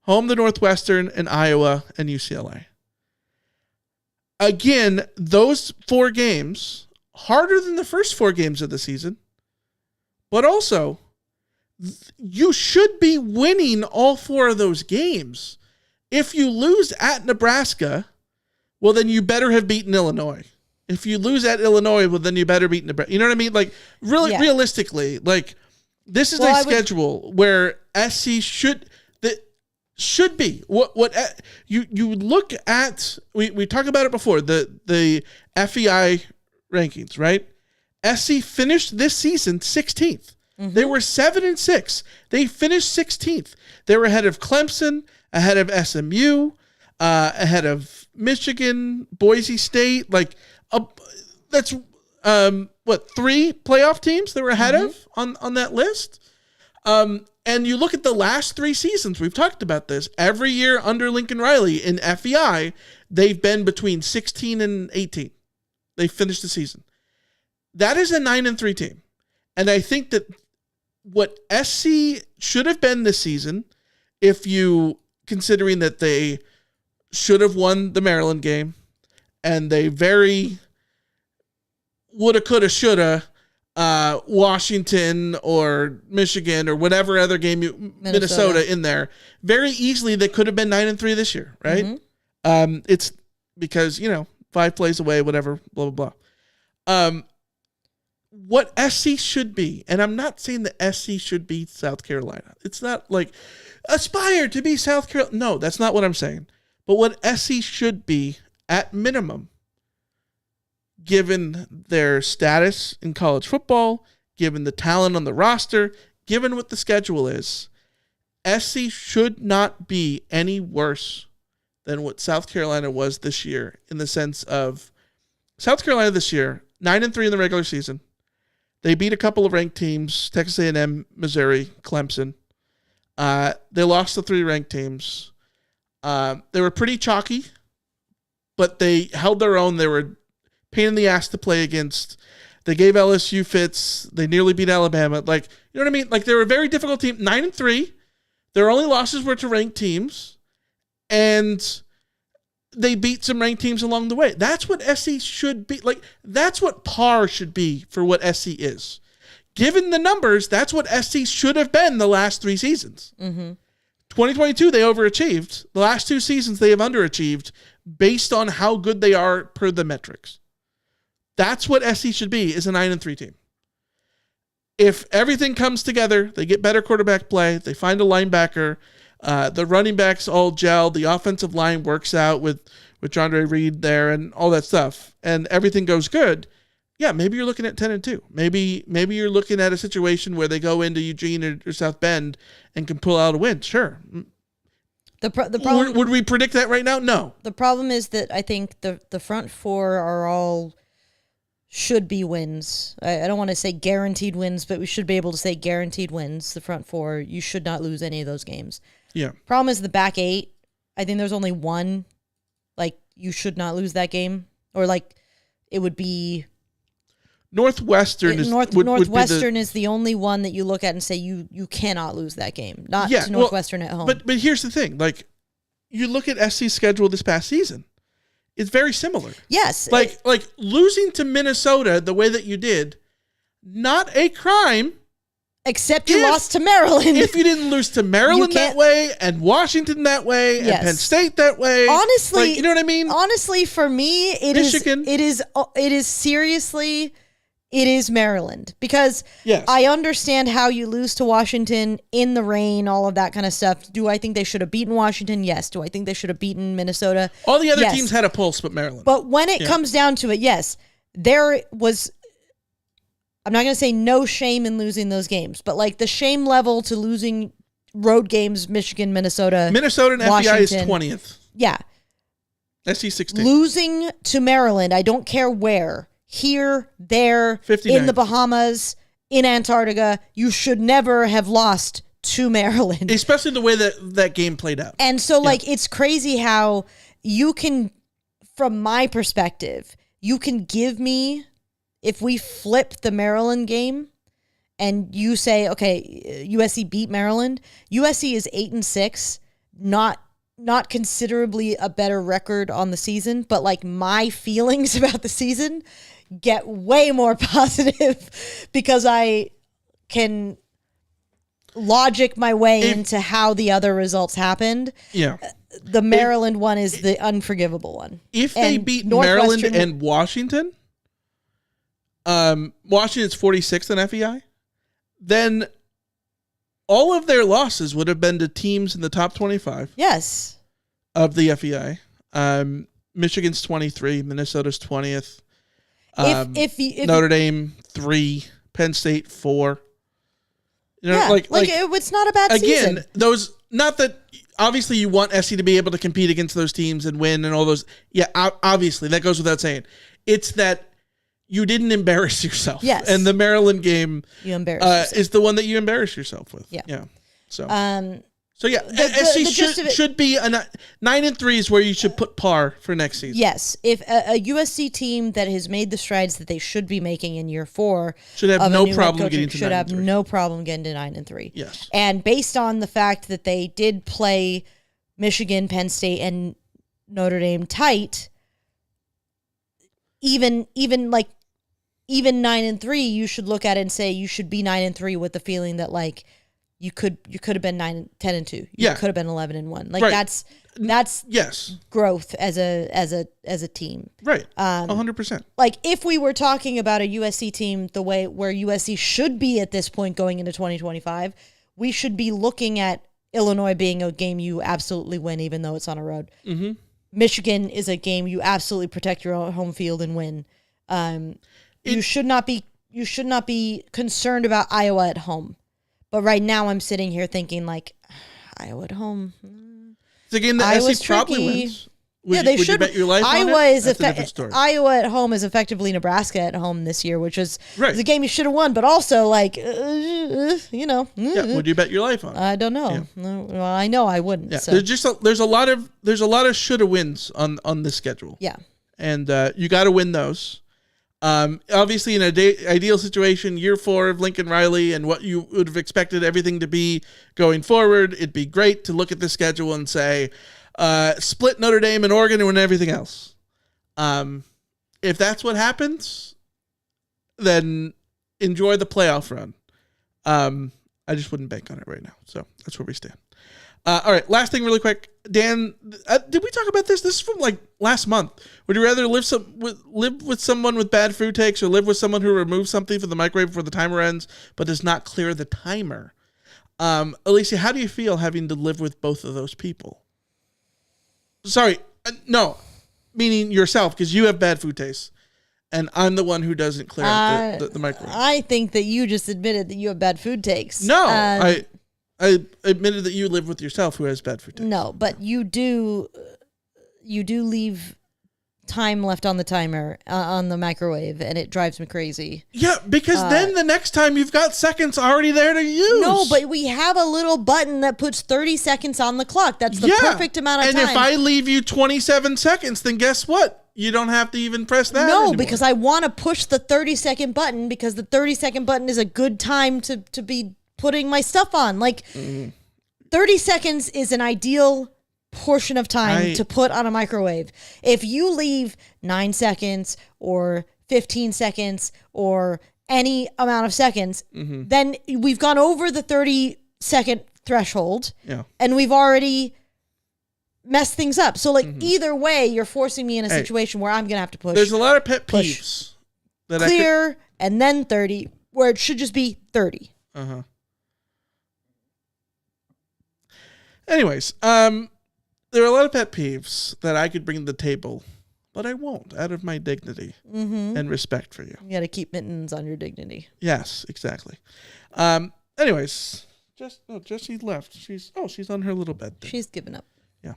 home to Northwestern and Iowa and UCLA. Again, those 4 games, harder than the first 4 games of the season, but also you should be winning all 4 of those games. If you lose at Nebraska, well, then you better have beaten Illinois. If you lose at Illinois, well, then you better beat Nebraska. You know what I mean? Like, really, realistically, like, this is a schedule where SC should be. What you look at, we talked about it before, the FEI rankings, right? SC finished this season 16th. Mm-hmm. They were 7-6. They finished 16th. They were ahead of Clemson, ahead of SMU, ahead of Michigan, Boise State. Like, that's 3 playoff teams that were ahead of on that list. And you look at the last 3 seasons, we've talked about this. Every year under Lincoln Riley in FEI, they've been between 16 and 18. They finished the season. That is a 9-3 team. And I think that what SC should have been this season, if you considering that they should have won the Maryland game, and they very woulda, coulda, shoulda, Washington or Michigan or whatever other game, Minnesota in there, very easily they could have been 9-3 this year, right? Mm-hmm. It's because, 5 plays away, whatever, blah, blah, blah. What SC should be, and I'm not saying that SC should be South Carolina. It's not like aspire to be South Carolina. No, that's not what I'm saying. But what SC should be, at minimum, given their status in college football, given the talent on the roster, given what the schedule is, SC should not be any worse than what South Carolina was this year, in the sense of South Carolina this year, 9-3 in the regular season. They beat a couple of ranked teams, Texas A&M, Missouri, Clemson. They lost to 3 ranked teams. They were pretty chalky, but they held their own. They were pain in the ass to play against. They gave LSU fits. They nearly beat Alabama. Like, you know what I mean? Like, they were a very difficult team. 9-3. Their only losses were to ranked teams, and they beat some ranked teams along the way. That's what SC should be. Like, that's what par should be for what SC is. Given the numbers, that's what SC should have been the last 3 seasons. 2022, they overachieved. The last 2 seasons, they have underachieved based on how good they are per the metrics. That's what SC should be, is a 9-3 team. If everything comes together, they get better quarterback play, they find a linebacker, the running backs all gel, the offensive line works out with Andre Reed there and all that stuff, and everything goes good, yeah, maybe you're looking at 10-2. Maybe you're looking at a situation where they go into Eugene or South Bend and can pull out a win. Sure. The problem, would we predict that right now? No. The problem is that I think the front 4 are all should be wins. I don't want to say guaranteed wins, but we should be able to say guaranteed wins. The front 4, you should not lose any of those games. Yeah. Problem is the back 8. I think there's only one. Like, you should not lose that game, or like it would be. Northwestern is Northwestern is the only one that you look at and say you cannot lose that game. Not to Northwestern at home. But here's the thing: like, you look at SC's schedule this past season, it's very similar. Yes, like losing to Minnesota the way that you did, not a crime. Except you lost to Maryland. If you didn't lose to Maryland that way, and Washington that way, and Penn State that way, honestly, like, you know what I mean. Honestly, for me, Michigan. It is seriously. It is Maryland, because I understand how you lose to Washington in the rain, all of that kind of stuff. Do I think they should have beaten Washington? Yes. Do I think they should have beaten Minnesota? All the other teams had a pulse, but Maryland. But when it comes down to it, yes, there was, I'm not going to say no shame in losing those games, but like the shame level to losing road games, Michigan, Minnesota and Washington, FEI is 20th. Yeah. SC 16. Losing to Maryland, I don't care where. Here, there, 59. in the Bahamas, in Antarctica, you should never have lost to Maryland. Especially the way that game played out. And so, like, it's crazy how you can, from my perspective, you can give me, if we flip the Maryland game and you say, okay, USC beat Maryland, USC is 8-6, not considerably a better record on the season, but like my feelings about the season get way more positive because I can logic my way into how the other results happened. Yeah. The Maryland one is the unforgivable one. If they beat Maryland and Washington, Washington's 46th in FEI, then all of their losses would have been to teams in the top 25. Yes. Of the FEI. Michigan's 23, Minnesota's 20th. If Notre Dame 3, Penn State 4. You know, it's not a bad season. Again, those, not that obviously you want SC to be able to compete against those teams and win and all those. Yeah, obviously that goes without saying. It's that you didn't embarrass yourself. Yes. And the Maryland game is the one that you embarrassed yourself with. Yeah. Yeah. So. So yeah, SC should be a 9-3 is where you should put par for next season. Yes, if a USC team that has made the strides that they should be making in year 4 should have no problem getting to 9-3. Should have no problem getting to 9-3. Yes, and based on the fact that they did play Michigan, Penn State, and Notre Dame tight, even 9-3, you should look at it and say you should be 9-3 with the feeling that like. You could have been 10-2. You could have been 11-1. Like that's yes growth as a team. Right. 100%. Like if we were talking about a USC team the way where USC should be at this point going into 2025, we should be looking at Illinois being a game you absolutely win even though it's on a road. Mm-hmm. Michigan is a game you absolutely protect your home field and win. You should not be concerned about Iowa at home. But right now, I'm sitting here thinking, like, Iowa at home. It's a game that SC probably wins. They would should. you bet your life on Iowa it? is That's a different story. Iowa at home is effectively Nebraska at home this year, which is Right. the game you should have won, but also like Yeah, would you bet your life on it? I don't know. Yeah. No, well, I know I wouldn't. Yeah, So. there's a lot of shoulda wins on this schedule. Yeah. And you got to win those. Obviously, in an ideal situation, year 4 of Lincoln Riley and what you would have expected everything to be going forward, it'd be great to look at the schedule and say, split Notre Dame and Oregon and win everything else. If that's what happens, then enjoy the playoff run. I just wouldn't bank on it right now. So that's where we stand. All right, last thing really quick. Dan, did we talk about this? This is from like last month. Would you rather live with someone with bad food takes or live with someone who removes something from the microwave before the timer ends but does not clear the timer? Alicia, how do you feel having to live with both of those people? Sorry, no, meaning yourself, because you have bad food tastes, and I'm the one who doesn't clear the microwave. I think that you just admitted that you have bad food takes. No, I admitted that you live with yourself who has bad food takes. No, but you do leave time left on the timer on the microwave, and it drives me crazy. Yeah, because then the next time you've got seconds already there to use. No, but we have a little button that puts 30 seconds on the clock. That's the perfect amount of time. And if I leave you 27 seconds, then guess what? You don't have to even press that anymore. Because I want to push the 30-second button, because the 30-second button is a good time to be putting my stuff on. Like, 30 seconds is an ideal portion of time to put on a microwave. If you leave 9 seconds or 15 seconds or any amount of seconds, then we've gone over the 30-second threshold, and we've already messed things up. So, like, either way, you're forcing me in a situation where I'm going to have to push. There's a lot of pet peeves. That clear, and then 30, where it should just be 30. Anyways, there are a lot of pet peeves that I could bring to the table, but I won't, out of my dignity and respect for you. You got to keep mittens on your dignity. Yes, exactly. Anyways, Jessie left. She's on her little bed thing. She's given up. Yeah.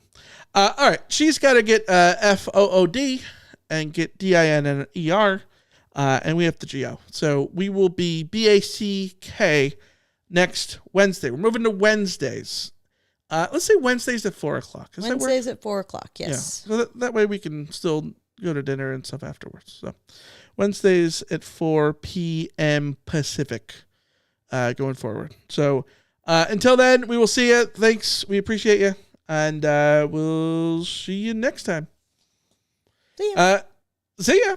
All right. She's got to get FOOD and get DIN and ER, and we have the GO. So we will be BACK next Wednesday. We're moving to Wednesdays. Let's say Wednesdays at 4:00. Wednesdays at 4:00. Yes. Yeah. So that way we can still go to dinner and stuff afterwards. So Wednesdays at 4 p.m. Pacific, going forward. So until then, we will see you. Thanks. We appreciate you, and we'll see you next time. See ya. See ya.